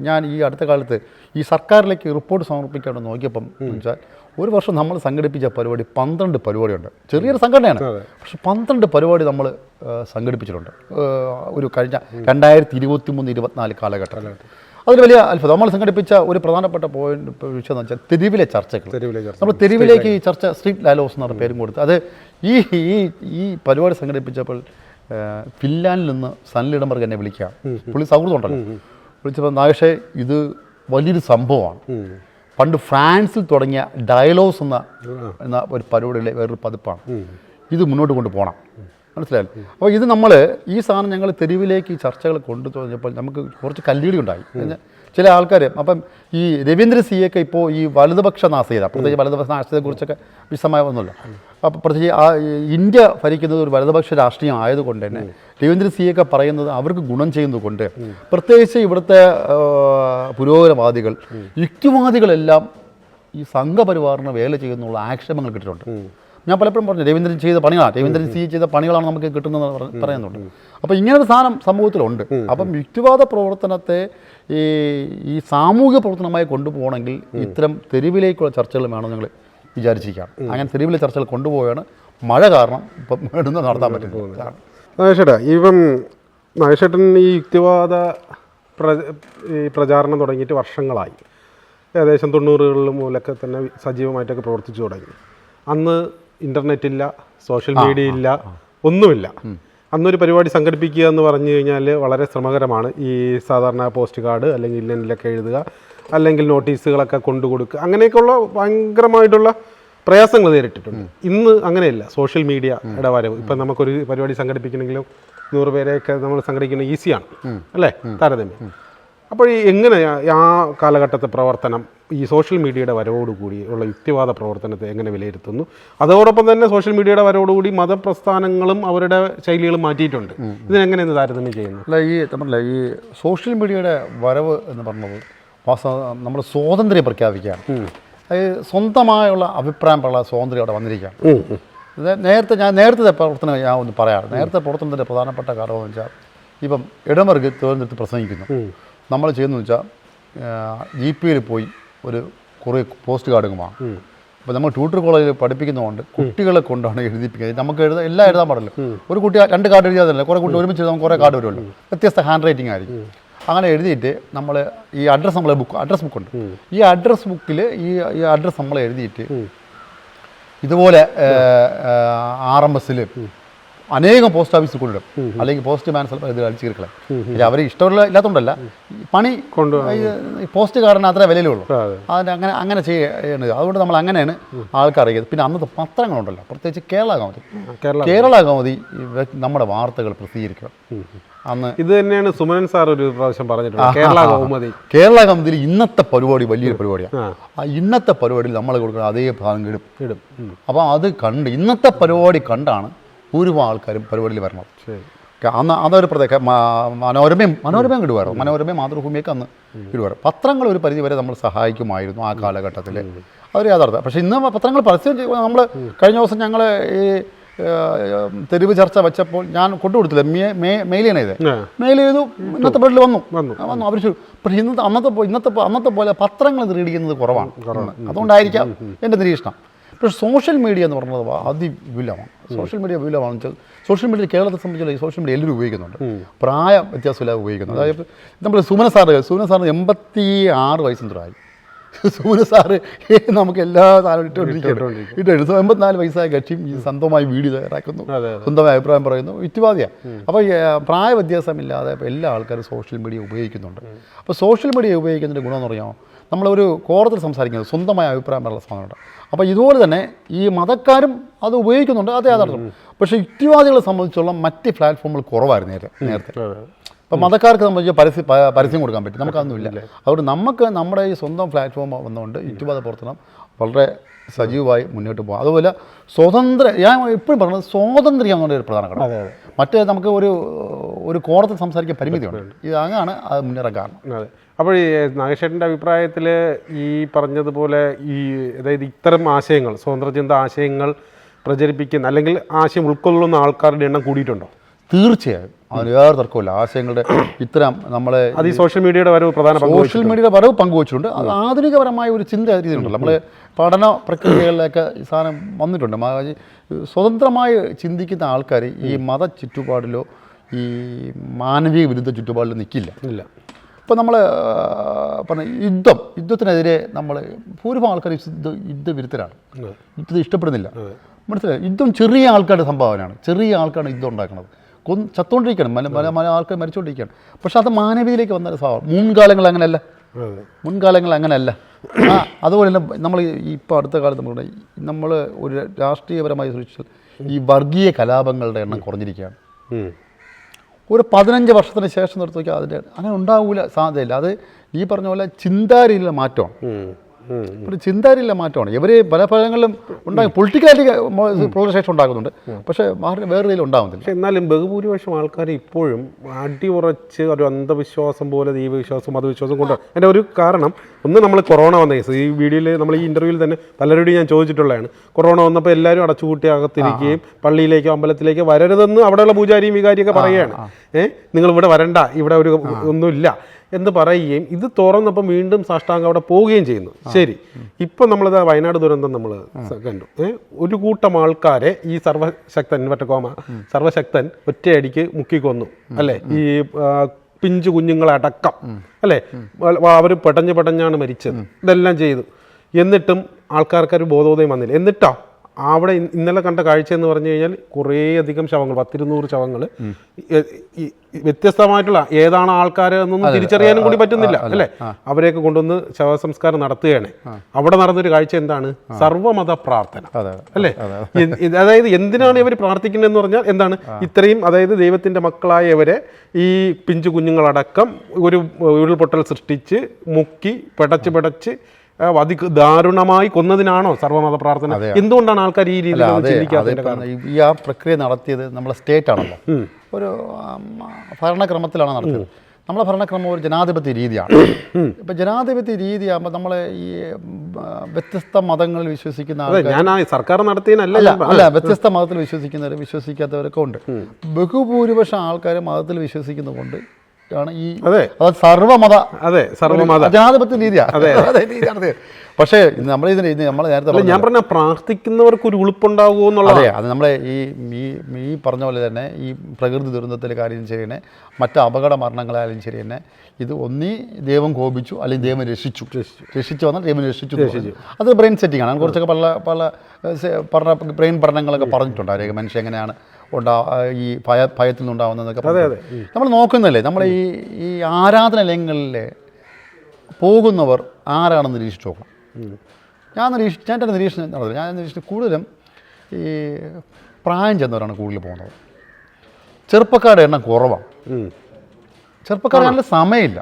ഞാൻ ഈ അടുത്ത കാലത്ത് ഈ സർക്കാരിലേക്ക് റിപ്പോർട്ട് സമർപ്പിക്കാണ്ട് നോക്കിയപ്പം എന്ന് വെച്ചാൽ ഒരു വർഷം നമ്മൾ സംഘടിപ്പിച്ച പരിപാടി 12 പരിപാടിയുണ്ട്. ചെറിയൊരു സംഘടനയാണ്, പക്ഷെ 12 പരിപാടി നമ്മൾ സംഘടിപ്പിച്ചിട്ടുണ്ട് ഒരു കഴിഞ്ഞ 2023-24 കാലഘട്ടത്തിൽ. അതിൽ വലിയ അത്ഭുതം. നമ്മൾ സംഘടിപ്പിച്ച ഒരു പ്രധാനപ്പെട്ട വിഷയം എന്ന് വെച്ചാൽ തെരുവിലെ ചർച്ചകൾ. നമ്മൾ തെരുവിലേക്ക് ഈ ചർച്ച സ്ട്രീറ്റ് ഡയലോഗ്സ് എന്ന് പറഞ്ഞ പേരും കൊടുത്ത് അത് ഈ പരിപാടി സംഘടിപ്പിച്ചപ്പോൾ ഫിൻലാൻഡിൽ നിന്ന് സനലിടംബർഗ് എന്നെ വിളിക്കാം. പുള്ളി സൗഹൃദം ഉണ്ടല്ലോ. വിളിച്ചപ്പോൾ നാഗേഷേ ഇത് വലിയൊരു സംഭവമാണ്. പണ്ട് ഫ്രാൻസിൽ തുടങ്ങിയ ഡയലോഗ്സ് എന്ന ഒരു പരിപാടിയിലെ വേറൊരു പതിപ്പാണ്. ഇത് മുന്നോട്ട് കൊണ്ടുപോകണം, മനസ്സിലായല്ലോ. അപ്പോൾ ഇത് ഈ സാധനം ഞങ്ങൾ തെരുവിലേക്ക് ഈ ചർച്ചകൾ കൊണ്ടുപോയപ്പോൾ നമുക്ക് കുറച്ച് കല്ലിടി ഉണ്ടായി. ചില ആൾക്കാർ അപ്പം ഈ രവീന്ദ്ര സിയൊക്കെ ഇപ്പോൾ ഈ വലതുപക്ഷ നാസ്തികത, പ്രത്യേകിച്ച് വലതുപക്ഷ നാസ്തികതയെക്കുറിച്ചൊക്കെ വിശദമായ ഒന്നുമില്ല. അപ്പോൾ പ്രത്യേകിച്ച് ഇന്ത്യ ഭരിക്കുന്നത് ഒരു വലതുപക്ഷ രാഷ്ട്രീയം ആയതുകൊണ്ട് തന്നെ രവീന്ദ്ര സിയൊക്കെ പറയുന്നത് അവർക്ക് ഗുണം ചെയ്യുന്നത് കൊണ്ട് പ്രത്യേകിച്ച് ഇവിടുത്തെ പുരോഗമനവാദികൾ യുക്തിവാദികളെല്ലാം ഈ സംഘപരിവാറിന് വേല ചെയ്യുന്നുള്ള ആക്ഷേപങ്ങൾ കിട്ടിയിട്ടുണ്ട്. ഞാൻ പലപ്പോഴും പറഞ്ഞു രവീന്ദ്രൻ ചെയ്ത പണികളാണ്, രവീന്ദ്രൻ സി ചെയ്ത പണികളാണ് നമുക്ക് കിട്ടുന്നതെന്ന് പറയുന്നുണ്ട്. അപ്പോൾ ഇങ്ങനൊരു സാധനം സമൂഹത്തിലുണ്ട്. അപ്പം യുക്തിവാദ പ്രവർത്തനത്തെ ഈ സാമൂഹിക പ്രവർത്തനമായി കൊണ്ടുപോകണമെങ്കിൽ ഇത്തരം തെരുവിലേക്കുള്ള ചർച്ചകൾ വേണം ഞങ്ങൾ വിചാരിച്ചിരിക്കുകയാണ്. അങ്ങനെ തെരുവിലെ ചർച്ചകൾ കൊണ്ടുപോവുകയാണ്. മഴ കാരണം ഇപ്പം ഇടുന്ന നടത്താൻ പറ്റുന്നത്. നാഗേഷേട്ടാ, ഇപ്പം നാഗേഷേട്ടൻ ഈ യുക്തിവാദ പ്രചാരണം തുടങ്ങിയിട്ട് വർഷങ്ങളായി. ഏകദേശം 90കളിലും മൂലമൊക്കെ തന്നെ സജീവമായിട്ടൊക്കെ പ്രവർത്തിച്ചു തുടങ്ങി. അന്ന് ഇൻ്റർനെറ്റ് ഇല്ല, സോഷ്യൽ മീഡിയ ഇല്ല, ഒന്നുമില്ല. അന്നൊരു പരിപാടി സംഘടിപ്പിക്കുക എന്ന് പറഞ്ഞു കഴിഞ്ഞാൽ വളരെ ശ്രമകരമാണ്. ഈ സാധാരണ പോസ്റ്റ് കാർഡ് അല്ലെങ്കിൽ ഇല്ലനിലൊക്കെ എഴുതുക, അല്ലെങ്കിൽ നോട്ടീസുകളൊക്കെ കൊണ്ടു കൊടുക്കുക, അങ്ങനെയൊക്കെയുള്ള ഭയങ്കരമായിട്ടുള്ള പ്രയാസങ്ങൾ നേരിട്ടിട്ടുണ്ട്. ഇന്ന് അങ്ങനെയല്ല. സോഷ്യൽ മീഡിയയുടെ വരവ്. ഇപ്പം നമുക്കൊരു പരിപാടി സംഘടിപ്പിക്കണമെങ്കിലും 100 പേരെയൊക്കെ നമ്മൾ സംഘടിക്കുന്നത് ഈസിയാണ് അല്ലേ, താരതമ്യം. അപ്പോൾ ഈ എങ്ങനെ ആ കാലഘട്ടത്തെ പ്രവർത്തനം ഈ സോഷ്യൽ മീഡിയയുടെ വരവോടുകൂടി ഉള്ള യുക്തിവാദ പ്രവർത്തനത്തെ എങ്ങനെ വിലയിരുത്തുന്നു? അതോടൊപ്പം തന്നെ സോഷ്യൽ മീഡിയയുടെ വരവോടുകൂടി മതപ്രസ്ഥാനങ്ങളും അവരുടെ ശൈലികളും മാറ്റിയിട്ടുണ്ട്. ഇതിനെങ്ങനെ താരതമ്യം ചെയ്യുന്നു? അല്ല, ഈ സോഷ്യൽ മീഡിയയുടെ വരവ് എന്ന് പറഞ്ഞത് നമ്മൾ സ്വാതന്ത്ര്യം പ്രഖ്യാപിക്കുകയാണ്. സ്വന്തമായുള്ള അഭിപ്രായം പറയാനുള്ള സ്വാതന്ത്ര്യം അവിടെ വന്നിരിക്കുകയാണ്. നേരത്തെ പ്രവർത്തനം ഞാൻ ഒന്ന് പറയാം. നേരത്തെ പ്രവർത്തനത്തിൻ്റെ പ്രധാനപ്പെട്ട കാരണം എന്ന് വെച്ചാൽ ഇപ്പം ഇടമറുക് തിരുവനന്തപുരത്ത് പ്രസംഗിക്കുന്നു. നമ്മൾ ചെയ്യുന്നതെന്ന് വെച്ചാൽ GP പോയി കുറേ പോസ്റ്റ് കാർഡുകൾ വാങ്ങും. അപ്പോൾ നമ്മൾ ട്യൂട്ടർ കോളേജിൽ പഠിപ്പിക്കുന്നതുകൊണ്ട് കുട്ടികളെ കൊണ്ടാണ് എഴുതിപ്പിക്കുന്നത്. നമുക്ക് എല്ലാം എഴുതാൻ പാടില്ല. ഒരു കുട്ടി 2 കാർഡ് എഴുതിയാതല്ല, കുറേ കുട്ടി ഒരുമിച്ച് എഴുതാൻ കുറേ കാർഡ് വരുമല്ലോ, വ്യത്യസ്ത ഹാൻഡ് റൈറ്റിംഗ് ആയിരിക്കും. അങ്ങനെ എഴുതിയിട്ട് നമ്മൾ ഈ അഡ്രസ്സ് അഡ്രസ് ബുക്കുണ്ട്. ഈ അഡ്രസ് ബുക്കിൽ ഈ അഡ്രസ്സ് നമ്മൾ എഴുതിയിട്ട് ഇതുപോലെ RMSൽ അനേകം പോസ്റ്റ് ഓഫീസിൽ കൊണ്ടിടും. അല്ലെങ്കിൽ പോസ്റ്റ് മാൻ ചിലപ്പോൾ ഇത് അടിച്ചു തീർക്കളെ. അവർ ഇഷ്ടമുള്ള ഇല്ലാത്തതുകൊണ്ടല്ല, പണി പോസ്റ്റ് കാർഡിന് അത്ര വിലയിലുള്ളൂ. അതിന് അങ്ങനെ ചെയ്യണത്. അതുകൊണ്ട് നമ്മൾ അങ്ങനെയാണ് ആൾക്കാർ അറിയുന്നത്. പിന്നെ അന്നത്തെ പത്രങ്ങളുണ്ടല്ലോ, പ്രത്യേകിച്ച് കേരള കൗമുദി നമ്മുടെ വാർത്തകൾ പ്രസിദ്ധീകരിക്കണം. അന്ന് ഇത് തന്നെയാണ് സുമനൻ സാർ ഒരു പ്രാവശ്യം പറഞ്ഞിട്ടുണ്ട്. കേരള കൗമുദിയിൽ ഇന്നത്തെ പരിപാടി വലിയൊരു പരിപാടിയാണ്. ആ ഇന്നത്തെ പരിപാടിയിൽ നമ്മൾ കൊടുക്കുന്ന അതേ ഭാഗം ഇടും. അപ്പോൾ അത് കണ്ട് ഇന്നത്തെ പരിപാടി കണ്ടാണ് ഭൂരിഭാഗം ആൾക്കാരും പരിപാടിയിൽ വരണം. അതൊരു പ്രത്യേക മനോരമയും ഇടുവായിരുന്നു. മനോരമയും മാതൃഭൂമിയൊക്കെ അന്ന് ഇടുവാറ്. പത്രങ്ങൾ ഒരു പരിധി വരെ നമ്മൾ സഹായിക്കുമായിരുന്നു ആ കാലഘട്ടത്തിൽ. അതൊരു യാഥാർത്ഥ്യം. പക്ഷേ ഇന്ന് പത്രങ്ങൾ പരസ്യം നമ്മൾ കഴിഞ്ഞ ദിവസം ഞങ്ങൾ ഈ തെരുവ് ചർച്ച വെച്ചപ്പോൾ ഞാൻ കൊണ്ടുകൊടുത്തില്ല, മെയിൽ ചെയ്തു. ഇന്നത്തെ പേരിൽ വന്നു. അവർ പക്ഷേ അന്നത്തെ പോലെ പത്രങ്ങൾ റീഡ് ചെയ്യുന്നത് കുറവാണ്. അതുകൊണ്ടായിരിക്കാം എൻ്റെ നിരീക്ഷണം. പക്ഷേ സോഷ്യൽ മീഡിയ എന്ന് പറഞ്ഞത് അതിവിപുലമാണ്. സോഷ്യൽ മീഡിയ വിപുലമാണെന്ന് വെച്ചാൽ സോഷ്യൽ മീഡിയ കേരളത്തെ സംബന്ധിച്ചുള്ള സോഷ്യൽ മീഡിയ എല്ലാവരും ഉപയോഗിക്കുന്നുണ്ട്. പ്രായ വ്യത്യാസമില്ലാതെ ഉപയോഗിക്കുന്നത്. അതായത് നമ്മൾ സുമന സാറിന് 86 വയസ്സിൻ്റെതായി. സുമന സാറ് നമുക്ക് എല്ലാ സാധനവും ഇട്ടുകൊണ്ടിരിക്കുകയാണ്. 84 വയസ്സായ കക്ഷിയും ഈ സ്വന്തമായി വീഡിയോ തയ്യാറാക്കുന്നു, സ്വന്തമായി അഭിപ്രായം പറയുന്നു, യുക്തിവാദിയാണ്. അപ്പോൾ പ്രായ വ്യത്യാസമില്ലാതെ എല്ലാ ആൾക്കാരും സോഷ്യൽ മീഡിയ ഉപയോഗിക്കുന്നുണ്ട്. അപ്പോൾ സോഷ്യൽ മീഡിയ ഉപയോഗിക്കുന്നതിൻ്റെ ഗുണമെന്ന് പറഞ്ഞാൽ നമ്മളൊരു കോടതിയിൽ സംസാരിക്കുന്നത് സ്വന്തമായ അഭിപ്രായം പറയാനുള്ള സാധനമുണ്ട്. അപ്പോൾ ഇതുപോലെ തന്നെ ഈ മതക്കാരും അത് ഉപയോഗിക്കുന്നുണ്ട്, അത് യാഥാർത്ഥ്യം. പക്ഷേ യുക്തിവാദികളെ സംബന്ധിച്ചുള്ള മറ്റ് പ്ലാറ്റ്ഫോമുകൾ കുറവായിരുന്നു നേരത്തെ. ഇപ്പം മതക്കാർക്ക് സംബന്ധിച്ച് പരസ്യം കൊടുക്കാൻ പറ്റും, നമുക്കതൊന്നുമില്ല. അതുകൊണ്ട് നമുക്ക് നമ്മുടെ ഈ സ്വന്തം പ്ലാറ്റ്ഫോം വന്നുകൊണ്ട് യുക്തിവാദ പ്രവർത്തനം വളരെ സജീവമായി മുന്നോട്ട് പോകാം. അതുപോലെ ഞാൻ എപ്പോഴും പറയുന്നത് സ്വാതന്ത്ര്യം എന്നുള്ള ഒരു പ്രധാന ഘടകം. മറ്റേ നമുക്ക് ഒരു കോടതി സംസാരിക്കാൻ പരിമിതിയുണ്ട്. ഇത് അങ്ങനെയാണ് അത് മുന്നേറാൻ കാരണം. അതെ. അപ്പോൾ ഈ നാഗേഷേട്ടൻ്റെ അഭിപ്രായത്തിൽ ഈ പറഞ്ഞതുപോലെ അതായത് ഇത്തരം ആശയങ്ങൾ, സ്വതന്ത്രചിന്ത ആശയങ്ങൾ പ്രചരിപ്പിക്കുന്ന അല്ലെങ്കിൽ ആശയം ഉൾക്കൊള്ളുന്ന ആൾക്കാരുടെ എണ്ണം കൂടിയിട്ടുണ്ടോ? തീർച്ചയായും, അതിന് വേറെ തർക്കമില്ല. ആശയങ്ങളുടെ ഇത്തരം നമ്മളെ അത് ഈ സോഷ്യൽ മീഡിയയുടെ വരവ് സോഷ്യൽ മീഡിയയുടെ വരവ് പങ്കുവച്ചിട്ടുണ്ട്. അത് ആധുനികപരമായ ഒരു ചിന്ത രീതിയിലുണ്ടല്ലോ. നമ്മൾ പഠന പ്രക്രിയകളിലൊക്കെ ഈ സാധനം വന്നിട്ടുണ്ട്. സ്വതന്ത്രമായി ചിന്തിക്കുന്ന ആൾക്കാർ ഈ മത ചുറ്റുപാടിലോ ഈ മാനവിക വിരുദ്ധ ചുറ്റുപാടിലോ നിൽക്കില്ല. ഇപ്പോൾ നമ്മൾ പറഞ്ഞ യുദ്ധത്തിനെതിരെ നമ്മൾ ഭൂരിഭാഗം ആൾക്കാർ യുദ്ധവിരുദ്ധരാണ്. യുദ്ധത്തെ ഇഷ്ടപ്പെടുന്നില്ല. മനസ്സിലായി? യുദ്ധം ചെറിയ ആൾക്കാരുടെ സംഭാവനയാണ്. ചെറിയ ആൾക്കാരാണ് യുദ്ധം ഉണ്ടാക്കുന്നത്. ചത്തുകൊണ്ടിരിക്കുകയാണ്, ആൾക്കാർ മരിച്ചുകൊണ്ടിരിക്കുകയാണ്. പക്ഷെ അത് മാനവീയതയിലേക്ക് വന്ന സ്വഭാവം. മുൻകാലങ്ങൾ അങ്ങനെയല്ല. അതുപോലെ തന്നെ നമ്മൾ ഇപ്പോൾ അടുത്ത കാലത്ത് നമ്മൾ ഒരു രാഷ്ട്രീയപരമായി സൂക്ഷിച്ചാൽ ഈ വർഗീയ കലാപങ്ങളുടെ എണ്ണം കുറഞ്ഞിരിക്കുകയാണ്. ഒരു 15 വർഷത്തിന് ശേഷം നിർത്തി നോക്കിയാൽ അതിൻ്റെ അങ്ങനെ ഉണ്ടാവില്ല, സാധ്യതയില്ല. അത് ഈ പറഞ്ഞ പോലെ ചിന്താരീതിയിലെ മാറ്റമാണ്. ഒരു ചിന്താരീതിയിലെ മാറ്റമാണ്. ഇവർ പല ഫലങ്ങളിലും പൊളിറ്റിക്കലായിട്ട് പ്രോഗ്രസേഷൻ ഉണ്ടാകുന്നുണ്ട്, പക്ഷേ വേറെ രീതിയിൽ ഉണ്ടാകുന്നില്ല. പക്ഷേ എന്നാലും ബഹുഭൂരിപക്ഷം ആൾക്കാർ ഇപ്പോഴും അടിയുറച്ച് ഒരു അന്ധവിശ്വാസം പോലെ ദൈവവിശ്വാസം മതവിശ്വാസം കൊണ്ട്. എൻ്റെ ഒരു കാരണം ഒന്ന്, നമ്മൾ കൊറോണ വന്ന കേസ് ഈ വീഡിയോയിൽ നമ്മൾ ഈ ഇൻ്റർവ്യൂവിൽ തന്നെ പലരോടും ഞാൻ ചോദിച്ചിട്ടുള്ളതാണ്. കൊറോണ വന്നപ്പോൾ എല്ലാവരും അടച്ചുകൂട്ടി അകത്തിരിക്കുകയും പള്ളിയിലേക്കോ അമ്പലത്തിലേക്കോ വരരുതെന്ന് അവിടെയുള്ള പൂജാരിയും വികാരിയൊക്കെ പറയുകയാണ്. നിങ്ങൾ ഇവിടെ വരണ്ട, ഇവിടെ ഒരു ഒന്നുമില്ല എന്ന് പറയുകയും ഇത് തുറന്നപ്പം വീണ്ടും സാഷ്ടാംഗം അവിടെ പോവുകയും ചെയ്യുന്നു. ശരി, ഇപ്പം നമ്മളിത് വയനാട് ദുരന്തം നമ്മൾ കണ്ടു. ഒരു കൂട്ടം ആൾക്കാരെ ഈ സർവശക്തൻ ഒറ്റയടിക്ക് മുക്കിക്കൊന്നു അല്ലേ? ഈ പിഞ്ചു കുഞ്ഞുങ്ങളടക്കം അല്ലേ? അവർ പെടഞ്ഞാണ് മരിച്ചത്. ഇതെല്ലാം ചെയ്തു. എന്നിട്ടും ആൾക്കാർക്കൊരു ബോധോദയം വന്നില്ല. എന്നിട്ടോ അവിടെ ഇന്നലെ കണ്ട കാഴ്ച എന്ന് പറഞ്ഞു കഴിഞ്ഞാൽ കുറേയധികം ശവങ്ങൾ, 100-200 ശവങ്ങൾ, വ്യത്യസ്തമായിട്ടുള്ള ഏതാണ് ആൾക്കാർ എന്നൊന്നും തിരിച്ചറിയാനും കൂടി പറ്റുന്നില്ല അല്ലേ? അവരെയൊക്കെ കൊണ്ടുവന്ന് ശവസംസ്കാരം നടത്തുകയാണ്. അവിടെ നടന്നൊരു കാഴ്ച എന്താണ്? സർവ്വമത പ്രാർത്ഥന അല്ലേ? അതായത് എന്തിനാണ് ഇവർ പ്രാർത്ഥിക്കുന്നതെന്ന് പറഞ്ഞാൽ എന്താണ്? ഇത്രയും, അതായത് ദൈവത്തിന്റെ മക്കളായവരെ ഈ പിഞ്ചു കുഞ്ഞുങ്ങളടക്കം ഒരു ഉരുൾപൊട്ടൽ സൃഷ്ടിച്ച് മുക്കി പിടച്ച് ദാരുണമായി കൊന്നതിനാണോ സർവ്വമത പ്രാർത്ഥന? എന്തുകൊണ്ടാണ് ആൾക്കാർ ഈ രീതിയിൽ ചിന്തിക്കാത്തത്? ഈ ആ പ്രക്രിയ നടത്തിയത് നമ്മളെ സ്റ്റേറ്റ് ആണല്ലോ, ഒരു ഭരണക്രമത്തിലാണ് നടത്തിയത്. നമ്മളെ ഭരണക്രമം ഒരു ജനാധിപത്യ രീതിയാണ്. ഇപ്പം ജനാധിപത്യ രീതിയാകുമ്പോൾ നമ്മളെ ഈ വ്യത്യസ്ത മതങ്ങളിൽ വിശ്വസിക്കുന്ന ആൾക്കാർ, സർക്കാർ നടത്തിയല്ല, വ്യത്യസ്ത മതത്തിൽ വിശ്വസിക്കുന്നവർ വിശ്വസിക്കാത്തവരൊക്കെ ഉണ്ട്. ബഹുഭൂരിപക്ഷം ആൾക്കാർ മതത്തിൽ വിശ്വസിക്കുന്നതുകൊണ്ട് ഈ സർവമത ജനാധിപത്യ രീതിയാണ്. പക്ഷേ നമ്മൾ നേരത്തെ ഞാൻ പറഞ്ഞ പ്രാർത്ഥിക്കുന്നവർക്ക് ഒരു ഉളുപ്പുണ്ടാകുമോ എന്നുള്ളത്. അതെ, അത് നമ്മളെ ഈ പറഞ്ഞ പോലെ തന്നെ ഈ പ്രകൃതി ദുരന്തത്തിലെ കാര്യം ശരി തന്നെ, മറ്റ് അപകട മരണങ്ങളായാലും ശരി തന്നെ, ഇത് ഒന്നീ ദൈവം കോപിച്ചു അല്ലെങ്കിൽ ദൈവം രക്ഷിച്ചു വന്നാൽ ദൈവം രക്ഷിച്ചു. അത് ബ്രെയിൻ സെറ്റിംഗ് ആണ്. കുറച്ചൊക്കെ പല ബ്രെയിൻ പഠനങ്ങളൊക്കെ പറഞ്ഞിട്ടുണ്ട്. അവരൊക്കെ മനുഷ്യൻ എങ്ങനെയാണ് ഈ ഭയത്തിൽ നിന്നുണ്ടാവുന്നതൊക്കെ നമ്മൾ നോക്കുന്നല്ലേ. നമ്മൾ ഈ ആരാധനാലയങ്ങളിൽ പോകുന്നവർ ആരാണെന്ന് നിരീക്ഷിച്ച് നോക്കണം. ഞാൻ എൻ്റെ നിരീക്ഷണം നടത്തില്ല. ഞാൻ നിരീക്ഷിച്ച് കൂടുതലും ഈ പ്രായം ചെന്നവരാണ് കൂടുതൽ പോകുന്നത്. ചെറുപ്പക്കാരുടെ എണ്ണം കുറവാണ്. ചെറുപ്പക്കാർ നല്ല സമയമില്ല.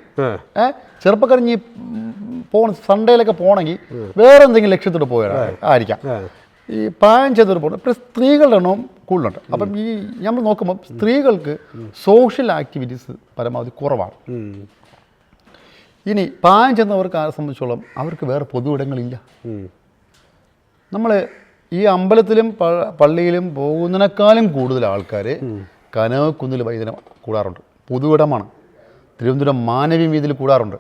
ചെറുപ്പക്കാർ ഇനി സൺഡേയിലൊക്കെ പോകണമെങ്കിൽ വേറെ എന്തെങ്കിലും ലക്ഷ്യത്തോട് ആയിരിക്കാം. ഈ പ്രായം ചെന്നവർ പോകുന്നത്. ഇപ്പോൾ സ്ത്രീകളുടെ എണ്ണവും കൂടുതലുണ്ട്. അപ്പം ഈ നമ്മൾ നോക്കുമ്പോൾ സ്ത്രീകൾക്ക് സോഷ്യൽ ആക്ടിവിറ്റീസ് പരമാവധി കുറവാണ്. ഇനി പ്രായം ചെന്നവർക്ക് ആരെ സംബന്ധിച്ചോളം അവർക്ക് വേറെ പൊതുവിടങ്ങളില്ല. നമ്മൾ ഈ അമ്പലത്തിലും പള്ളിയിലും പോകുന്നതിനേക്കാളും കൂടുതൽ ആൾക്കാർ കനകക്കുന്നിൽ വൈദ്യുതി കൂടാറുണ്ട്. പൊതുവിടമാണ്. തിരുവനന്തപുരം മാനവീയ വീതിയിൽ കൂടാറുണ്ട്.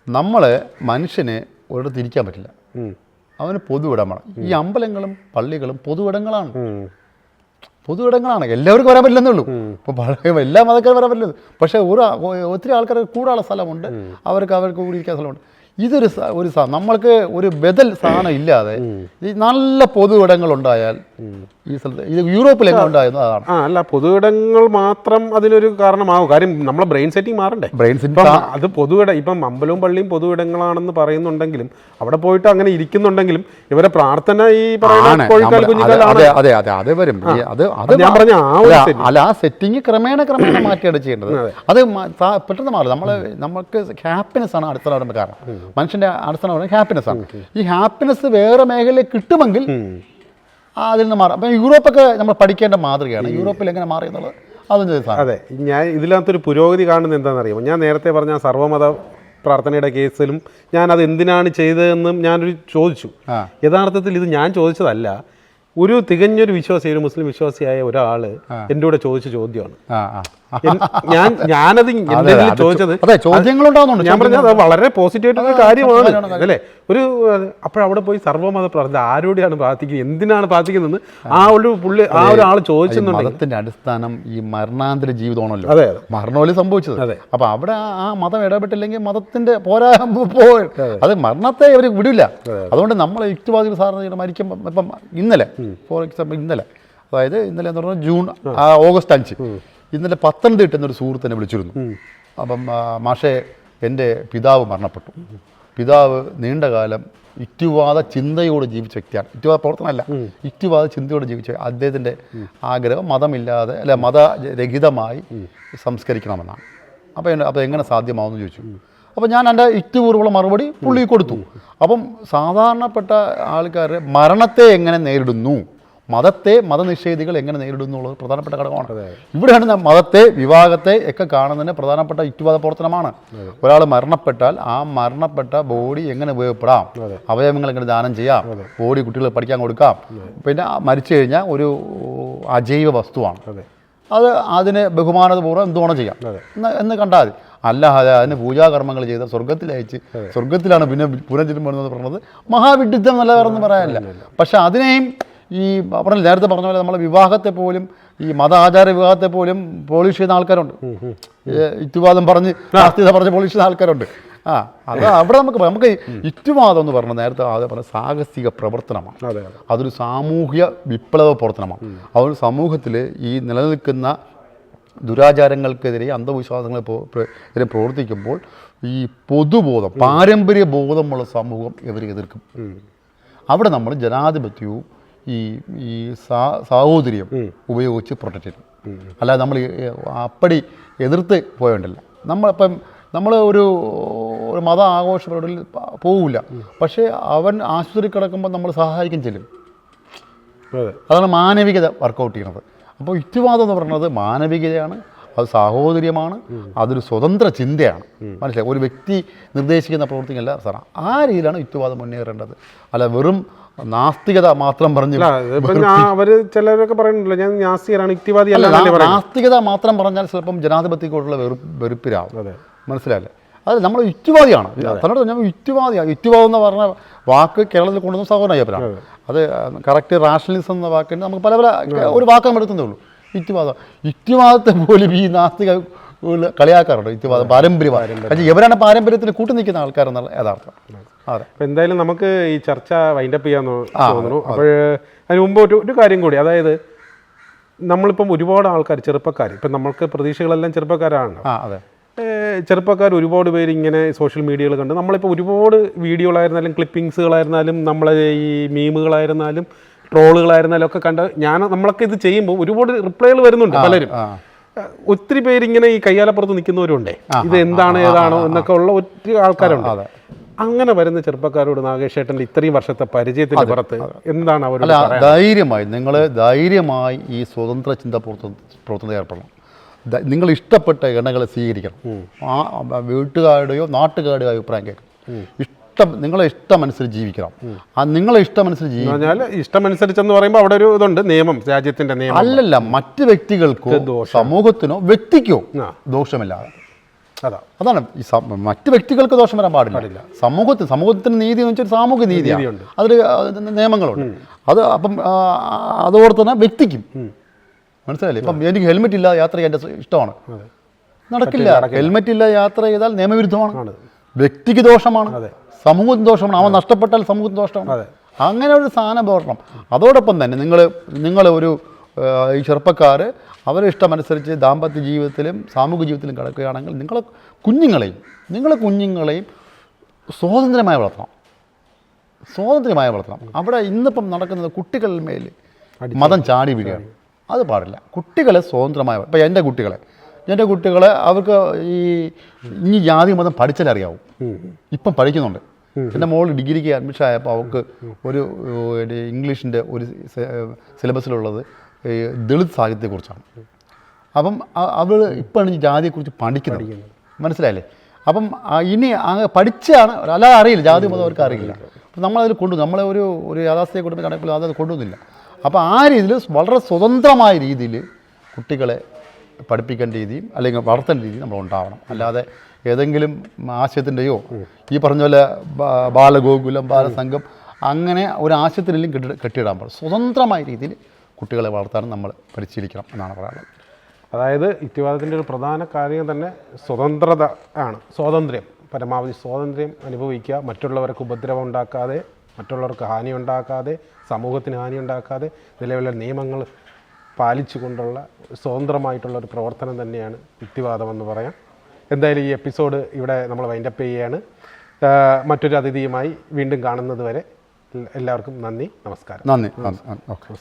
നമ്മൾ മനുഷ്യന് ഒരിടത്ത് ഇരിക്കാൻ പറ്റില്ല, അവന് പൊതുവിടമാണ്. ഈ അമ്പലങ്ങളും പള്ളികളും പൊതുവിടങ്ങളാണ്. എല്ലാവർക്കും വരാൻ പറ്റില്ലെന്നേ ഉള്ളൂ. ഇപ്പോൾ എല്ലാ മതക്കാരും വരാൻ പറ്റില്ല. പക്ഷേ ഒത്തിരി ആൾക്കാർ കൂടാനുള്ള സ്ഥലമുണ്ട്, അവർക്ക് കൂടി ഇരിക്കാൻ സ്ഥലമുണ്ട്. ഇതൊരു നമ്മൾക്ക് ഒരു ബദൽ സാധനം ഇല്ലാതെ ഈ നല്ല പൊതുവിടങ്ങളുണ്ടായാൽ ഈ സ്ഥലത്ത് ഇത് യൂറോപ്പിലെങ്ങനെ ഉണ്ടായിരുന്നു അതാണ്. അല്ല, പൊതുവിടങ്ങൾ മാത്രം അതിനൊരു കാരണമാകും. കാര്യം നമ്മളെ ബ്രെയിൻ സെറ്റിംഗ് മാറണ്ടേ? അത് പൊതുവിടം, ഇപ്പം അമ്പലവും പള്ളിയും പൊതുവിടങ്ങളാണെന്ന് പറയുന്നുണ്ടെങ്കിലും അവിടെ പോയിട്ട് അങ്ങനെ ഇരിക്കുന്നുണ്ടെങ്കിലും ഇവരെ പ്രാർത്ഥന ഈ പറയുന്ന വരും. ആ സെറ്റിംഗ് ക്രമേണ മാറ്റിയാണ് ചെയ്യേണ്ടത്. അത് പെട്ടെന്ന് മാറും. നമുക്ക് ഹാപ്പിനെസ് ആണ് അടുത്ത കാരണം. മനുഷ്യൻ്റെ അടിസ്ഥാനം ഹാപ്പിനെസ് ആണ്. ഈ ഹാപ്പിനെസ് വേറെ മേഖലയിൽ കിട്ടുമെങ്കിൽ അതിൽ നിന്ന് മാറാം. അപ്പം യൂറോപ്പൊക്കെ നമ്മൾ പഠിക്കേണ്ട മാതൃകയാണ്. യൂറോപ്പിൽ എങ്ങനെ മാറി എന്നുള്ളത് അതിൻ്റെ സാധനം. അതെ, ഞാൻ ഇതിനകത്തൊരു പുരോഗതി കാണുന്നത് എന്താണെന്നറിയാമോ? ഞാൻ നേരത്തെ പറഞ്ഞ സർവ്വമത പ്രാർത്ഥനയുടെ കേസിലും ഞാനത് എന്തിനാണ് ചെയ്തതെന്നും ഞാനൊരു ചോദിച്ചു. യഥാർത്ഥത്തിൽ ഇത് ഞാൻ ചോദിച്ചതല്ല, ഒരു തികഞ്ഞൊരു വിശ്വാസി, ഒരു മുസ്ലിം വിശ്വാസിയായ ഒരാൾ എൻ്റെ കൂടെ ചോദിച്ച ചോദ്യമാണ്. ഞാനത് എന്തെങ്കിലും ചോദിച്ചത് ഞാൻ പറഞ്ഞത് വളരെ പോസിറ്റീവായിട്ടുള്ള കാര്യമാണ് അല്ലേ. ഒരു അപ്പോഴവിടെ പോയി സർവ്വമത പ്രാർത്ഥന ആരോടെയാണ് പ്രാർത്ഥിക്കുന്നത്, എന്തിനാണ് പ്രാർത്ഥിക്കുന്നത് ആ ഒരു പുള്ളി ആ ഒരാൾ ചോദിച്ചെന്നുണ്ടെങ്കിൽ മതത്തിന്റെ അടിസ്ഥാനം ഈ മരണാന്തര ജീവിതമാണല്ലോ. അതെ, മരണമല്ലേ സംഭവിച്ചത്. അതെ, അപ്പൊ അവിടെ ആ മതം ഇടപെട്ടില്ലെങ്കിൽ മതത്തിന്റെ അത് മരണത്തെ അവർ വിടില്ല. അതുകൊണ്ട് നമ്മൾ യുക്തിവാദികൾ സാറിന് മരിക്കുമ്പോൾ ഇപ്പം ഇന്നലെ ഫോർ എക്സാമ്പിൾ അതായത് ഇന്നലെ എന്ന് പറഞ്ഞാൽ ജൂൺ ഓഗസ്റ്റ് 5 ഇന്നലെ പത്തനംതിട്ട എന്നൊരു സുഹൃത്തിനെ വിളിച്ചിരുന്നു. അപ്പം മാഷേ, എൻ്റെ പിതാവ് മരണപ്പെട്ടു. പിതാവ് നീണ്ടകാലം യുക്തിവാദ ചിന്തയോട് ജീവിച്ച വ്യക്തിയാണ്. യുക്തിവാദ പ്രവർത്തനമല്ല, യുക്തിവാദ ചിന്തയോട് ജീവിച്ച അദ്ദേഹത്തിൻ്റെ ആഗ്രഹം മതമില്ലാതെ അല്ല മതരഹിതമായി സംസ്കരിക്കണമെന്നാണ്. അപ്പോൾ എങ്ങനെ സാധ്യമാവുമെന്ന് ചോദിച്ചു. അപ്പോൾ ഞാൻ എൻ്റെ യുക്തിപൂർവ്വമുള്ള മറുപടി പുള്ളി കൊടുത്തു. അപ്പം സാധാരണപ്പെട്ട ആൾക്കാർ മരണത്തെ എങ്ങനെ നേരിടുന്നു, മതനിഷേധികൾ എങ്ങനെ നേരിടുന്നു എന്നുള്ളത് പ്രധാനപ്പെട്ട ഘടകമാണ്. ഇവിടെയാണ് മതത്തെ, വിവാഹത്തെ ഒക്കെ കാണുന്നതിന് പ്രധാനപ്പെട്ട യുക്തിവാദ പ്രവർത്തനമാണ്. ഒരാൾ മരണപ്പെട്ടാൽ ആ മരണപ്പെട്ട ബോഡി എങ്ങനെ ഉപയോഗപ്പെടാം, അവയവങ്ങൾ എങ്ങനെ ദാനം ചെയ്യാം, ബോഡി കുട്ടികൾ പഠിക്കാൻ കൊടുക്കാം. പിന്നെ മരിച്ചു കഴിഞ്ഞാൽ ഒരു അജൈവ വസ്തുവാണ്, അതിന് ബഹുമാനപൂർവ്വം എന്തുവേണം ചെയ്യാം എന്ന് കണ്ടാൽ മതി. അല്ലാതെ അതിന് പൂജാകർമ്മങ്ങൾ ചെയ്ത സ്വർഗത്തിലാണ് പിന്നെ പുനർജന്മം എന്ന് പറഞ്ഞത് മഹാവിഡിത്തം നല്ലതാണെന്ന് പറയാനില്ല. പക്ഷെ അതിനെയും ഈ നേരത്തെ പറഞ്ഞ പോലെ നമ്മളെ വിവാഹത്തെ പോലും, ഈ മതാചാര വിവാഹത്തെ പോലും പോളിഷ് ചെയ്യുന്ന ആൾക്കാരുണ്ട്. യുക്തിവാദം പറഞ്ഞ് നാസ്തികത പറഞ്ഞ് പോളിഷ് ചെയ്യുന്ന ആൾക്കാരുണ്ട്. അത് അവിടെ നമുക്ക് യുക്തിവാദം എന്ന് പറഞ്ഞാൽ നേരത്തെ അത് പറഞ്ഞ സാഹസിക പ്രവർത്തനമാണ്. അതൊരു സാമൂഹ്യ വിപ്ലവ പ്രവർത്തനമാണ്. അതൊരു സമൂഹത്തിൽ ഈ നിലനിൽക്കുന്ന ദുരാചാരങ്ങൾക്കെതിരെ, അന്ധവിശ്വാസങ്ങളെതിരെ പ്രവർത്തിക്കുമ്പോൾ ഈ പൊതുബോധം, പാരമ്പര്യ ബോധമുള്ള സമൂഹം ഇവരെ എതിർക്കും. അവിടെ നമ്മൾ ജനാധിപത്യവും ഈ സാഹോദര്യം ഉപയോഗിച്ച് പ്രൊട്ടക്റ്റ് ചെയ്യും. അല്ലാതെ നമ്മൾ അപ്പടി എതിർത്ത് പോയോണ്ടല്ല. നമ്മൾ ഒരു മത ആഘോഷ പരിപാടിയിൽ പോവില്ല, പക്ഷേ അവൻ ആശുപത്രി കിടക്കുമ്പോൾ നമ്മൾ സഹായിക്കാൻ ചെല്ലും. അതാണ് മാനവികത വർക്കൗട്ട് ചെയ്യുന്നത്. അപ്പോൾ യുക്തിവാദം എന്ന് പറയുന്നത് മാനവികതയാണ്, അത് സാഹോദര്യമാണ്, അതൊരു സ്വതന്ത്ര ചിന്തയാണ്. മനസ്സിലായി? ഒരു വ്യക്തി നിർദ്ദേശിക്കുന്ന പ്രവർത്തിക്കല്ല സാറാ. ആ രീതിയിലാണ് യുക്തിവാദം മുന്നേറേണ്ടത്. അല്ല വെറും നാസ്തികത മാത്രം പറഞ്ഞു അവര് ചിലരൊക്കെ പറയുന്നുണ്ടല്ലോ ഞാൻ നാസ്തികരാണ്, യുക്തിവാദി അല്ല. നാസ്തികത മാത്രം പറഞ്ഞാൽ ചിലപ്പം ജനാധിപത്യത്തോടുള്ള വെറുപ്പിരാവും. മനസ്സിലായില്ലേ? അത് നമ്മൾ യുക്തിവാദിയാണ്. തന്നോട് ഞാൻ യുക്തിവാദിയാണ്. യുക്തിവാദം എന്ന് പറഞ്ഞ വാക്ക് കേരളത്തിൽ കൊണ്ടുവന്ന സഹോദരൻ അയ്യപ്പനാണ്. അത് കറക്റ്റ് റാഷണലിസം എന്ന വാക്കിന് നമുക്ക് പല ഒരു വാക്ക് നമ്മൾ എടുക്കുന്നേ ഉള്ളൂ. യുക്തിവാദത്തെ പോലും ഈ നാസ്തിക കളിയാക്കാറുണ്ട്. യുക്തിവാദം പാരമ്പര്യമാണ്. പക്ഷേ ഇവരാണ് പാരമ്പര്യത്തിന് കൂട്ടു നിൽക്കുന്ന ആൾക്കാരെന്നുള്ള യഥാർത്ഥം. അതെ. അപ്പം എന്തായാലും നമുക്ക് ഈ ചർച്ച വൈൻഡപ്പ് ചെയ്യാമെന്ന് തോന്നുന്നു. അപ്പോൾ അതിന് മുമ്പ് ഒരു കാര്യം കൂടി, അതായത് നമ്മളിപ്പം ഒരുപാട് ആൾക്കാർ, ചെറുപ്പക്കാർ, ഇപ്പം നമ്മൾക്ക് പ്രതീക്ഷകളെല്ലാം ചെറുപ്പക്കാരാണ്. അതെ, ചെറുപ്പക്കാർ ഒരുപാട് പേര് ഇങ്ങനെ സോഷ്യൽ മീഡിയകൾ കണ്ട് നമ്മളിപ്പോൾ ഒരുപാട് വീഡിയോകളായിരുന്നാലും ക്ലിപ്പിങ്സുകളായിരുന്നാലും നമ്മളെ ഈ മീമുകളായിരുന്നാലും ട്രോളുകളായിരുന്നാലും ഒക്കെ കണ്ട് നമ്മളൊക്കെ ഇത് ചെയ്യുമ്പോൾ ഒരുപാട് റിപ്ലൈകൾ വരുന്നുണ്ട്. പലരും ഒത്തിരി പേരിങ്ങനെ ഈ കയ്യാലപ്പുറത്ത് നിൽക്കുന്നവരുണ്ടേ, ഇത് എന്താണ് ഏതാണോ എന്നൊക്കെ ഉള്ള ഒത്തിരി ആൾക്കാരുണ്ട്. അങ്ങനെ വരുന്ന ചെറുപ്പക്കാരോട് നാഗേഷ് ഏട്ടൻ്റെ ഇത്രയും വർഷത്തെ പരിചയത്തിന്റെ പുറത്ത് എന്താണ് അവർ? നിങ്ങൾ ധൈര്യമായി ഈ സ്വതന്ത്ര ചിന്ത പ്രവർത്തനം ഏർപ്പെടണം. നിങ്ങൾ ഇഷ്ടപ്പെട്ട ഇണകളെ സ്വീകരിക്കണം. വീട്ടുകാരുടെയോ നാട്ടുകാരുടെയോ അഭിപ്രായം കേൾക്കണം. നിങ്ങളെ ഇഷ്ടമനുസരിച്ച് ജീവിക്കണം. നിങ്ങളെ ഇഷ്ടമനുസരിച്ച് ജീവിക്കാൻ ഇഷ്ടമനുസരിച്ചെന്ന് പറയുമ്പോൾ അവിടെ ഒരു ഇതുണ്ട്, നിയമം, രാജ്യത്തിന്റെ നിയമം. അല്ലല്ല, മറ്റ് വ്യക്തികൾക്കോ സമൂഹത്തിനോ വ്യക്തിക്കോ ദോഷമില്ലാതെ. അതാണ് ഈ മറ്റ് വ്യക്തികൾക്ക് ദോഷം വരാൻ പാടില്ല. സമൂഹത്തിന് നീതി എന്ന് വെച്ചാൽ സാമൂഹിക നീതിയാണ്. അതിൽ നിയമങ്ങളുണ്ട്. അത് അപ്പം അതോടെ തന്നെ വ്യക്തിക്കും മനസ്സിലായില്ലേ? ഇപ്പം എനിക്ക് ഹെൽമെറ്റ് ഇല്ലാതെ യാത്ര ചെയ്യാൻ എൻ്റെ ഇഷ്ടമാണ്, നടക്കില്ല. ഹെൽമെറ്റ് ഇല്ലാതെ യാത്ര ചെയ്താൽ നിയമവിരുദ്ധമാണ്, വ്യക്തിക്ക് ദോഷമാണ്, സമൂഹത്തിന് ദോഷമാണ്. അവൻ നഷ്ടപ്പെട്ടാൽ സമൂഹത്തിന് ദോഷമാണ്. അങ്ങനെ ഒരു സാധനം പോരണം. അതോടൊപ്പം തന്നെ നിങ്ങൾ ഒരു ഈ ചെറുപ്പക്കാർ അവരുടെ ഇഷ്ടമനുസരിച്ച് ദാമ്പത്യ ജീവിതത്തിലും സാമൂഹിക ജീവിതത്തിലും കിടക്കുകയാണെങ്കിൽ നിങ്ങളെ കുഞ്ഞുങ്ങളെയും സ്വാതന്ത്ര്യമായി വളർത്തണം. അവിടെ ഇന്നിപ്പം നടക്കുന്നത് കുട്ടികളുടെ മേൽ മതം ചാടി വീഴുകയാണ്. അത് പാടില്ല. കുട്ടികളെ സ്വതന്ത്രമായി, ഇപ്പം എൻ്റെ കുട്ടികളെ എൻ്റെ കുട്ടികളെ അവർക്ക് ഇനി ജാതി മതം പഠിച്ചാലേ അറിയാവും. ഇപ്പം പഠിക്കുന്നുണ്ട്. എൻ്റെ മോൾ ഡിഗ്രിക്ക് അഡ്മിഷൻ ആയപ്പോൾ അവൾക്ക് ഒരു ഇംഗ്ലീഷിൻ്റെ ഒരു സിലബസിലുള്ളത് ദളിത് സാഹിത്യത്തെക്കുറിച്ചാണ്. അപ്പം അവൾ ഇപ്പോഴാണ് ഈ ജാതിയെക്കുറിച്ച് പഠിക്കുന്നത്. മനസ്സിലായില്ലേ? അപ്പം ഇനി പഠിച്ചാണ്, അല്ലാതെ അറിയില്ല, ജാതി മതം അവർക്ക് അറിയില്ല. അപ്പം നമ്മളതിൽ നമ്മളെ ഒരു യാഥാസ്ഥിതിക കുടുംബത്തിലാണെങ്കിൽ അത് കൊണ്ടുവന്നില്ല. അപ്പോൾ ആ രീതിയിൽ വളരെ സ്വതന്ത്രമായ രീതിയിൽ കുട്ടികളെ പഠിപ്പിക്കേണ്ട രീതിയും അല്ലെങ്കിൽ വളർത്തേണ്ട രീതിയും നമ്മൾ ഉണ്ടാവണം. അല്ലാതെ ഏതെങ്കിലും ആശയത്തിൻ്റെയോ ഈ പറഞ്ഞ പോലെ ബാലഗോകുലം, ബാലസംഘം അങ്ങനെ ഒരു ആശയത്തിനെല്ലാം കെട്ടിയിടാൻ പാടില്ല. സ്വതന്ത്രമായ രീതിയിൽ കുട്ടികളെ വളർത്താനും നമ്മൾ പരിശീലിക്കണം എന്നാണ് പറയാനുള്ളത്. അതായത് യുക്തിവാദത്തിൻ്റെ ഒരു പ്രധാന കാര്യം തന്നെ സ്വതന്ത്രത ആണ്. സ്വാതന്ത്ര്യം, പരമാവധി സ്വാതന്ത്ര്യം അനുഭവിക്കുക, മറ്റുള്ളവർക്ക് ഉപദ്രവം ഉണ്ടാക്കാതെ, മറ്റുള്ളവർക്ക് ഹാനി ഉണ്ടാക്കാതെ, സമൂഹത്തിന് ഹാനി ഉണ്ടാക്കാതെ നിലവിലെ നിയമങ്ങൾ പാലിച്ചു കൊണ്ടുള്ള സ്വതന്ത്രമായിട്ടുള്ള ഒരു പ്രവർത്തനം തന്നെയാണ് യുക്തിവാദം എന്ന് പറയാം. എന്തായാലും ഈ എപ്പിസോഡ് ഇവിടെ നമ്മൾ വൈൻഡപ്പ് ചെയ്യുകയാണ്. മറ്റൊരു അതിഥിയുമായി വീണ്ടും കാണുന്നത് വരെ എല്ലാവർക്കും നന്ദി, നമസ്കാരം. നന്ദി. ഓക്കെ.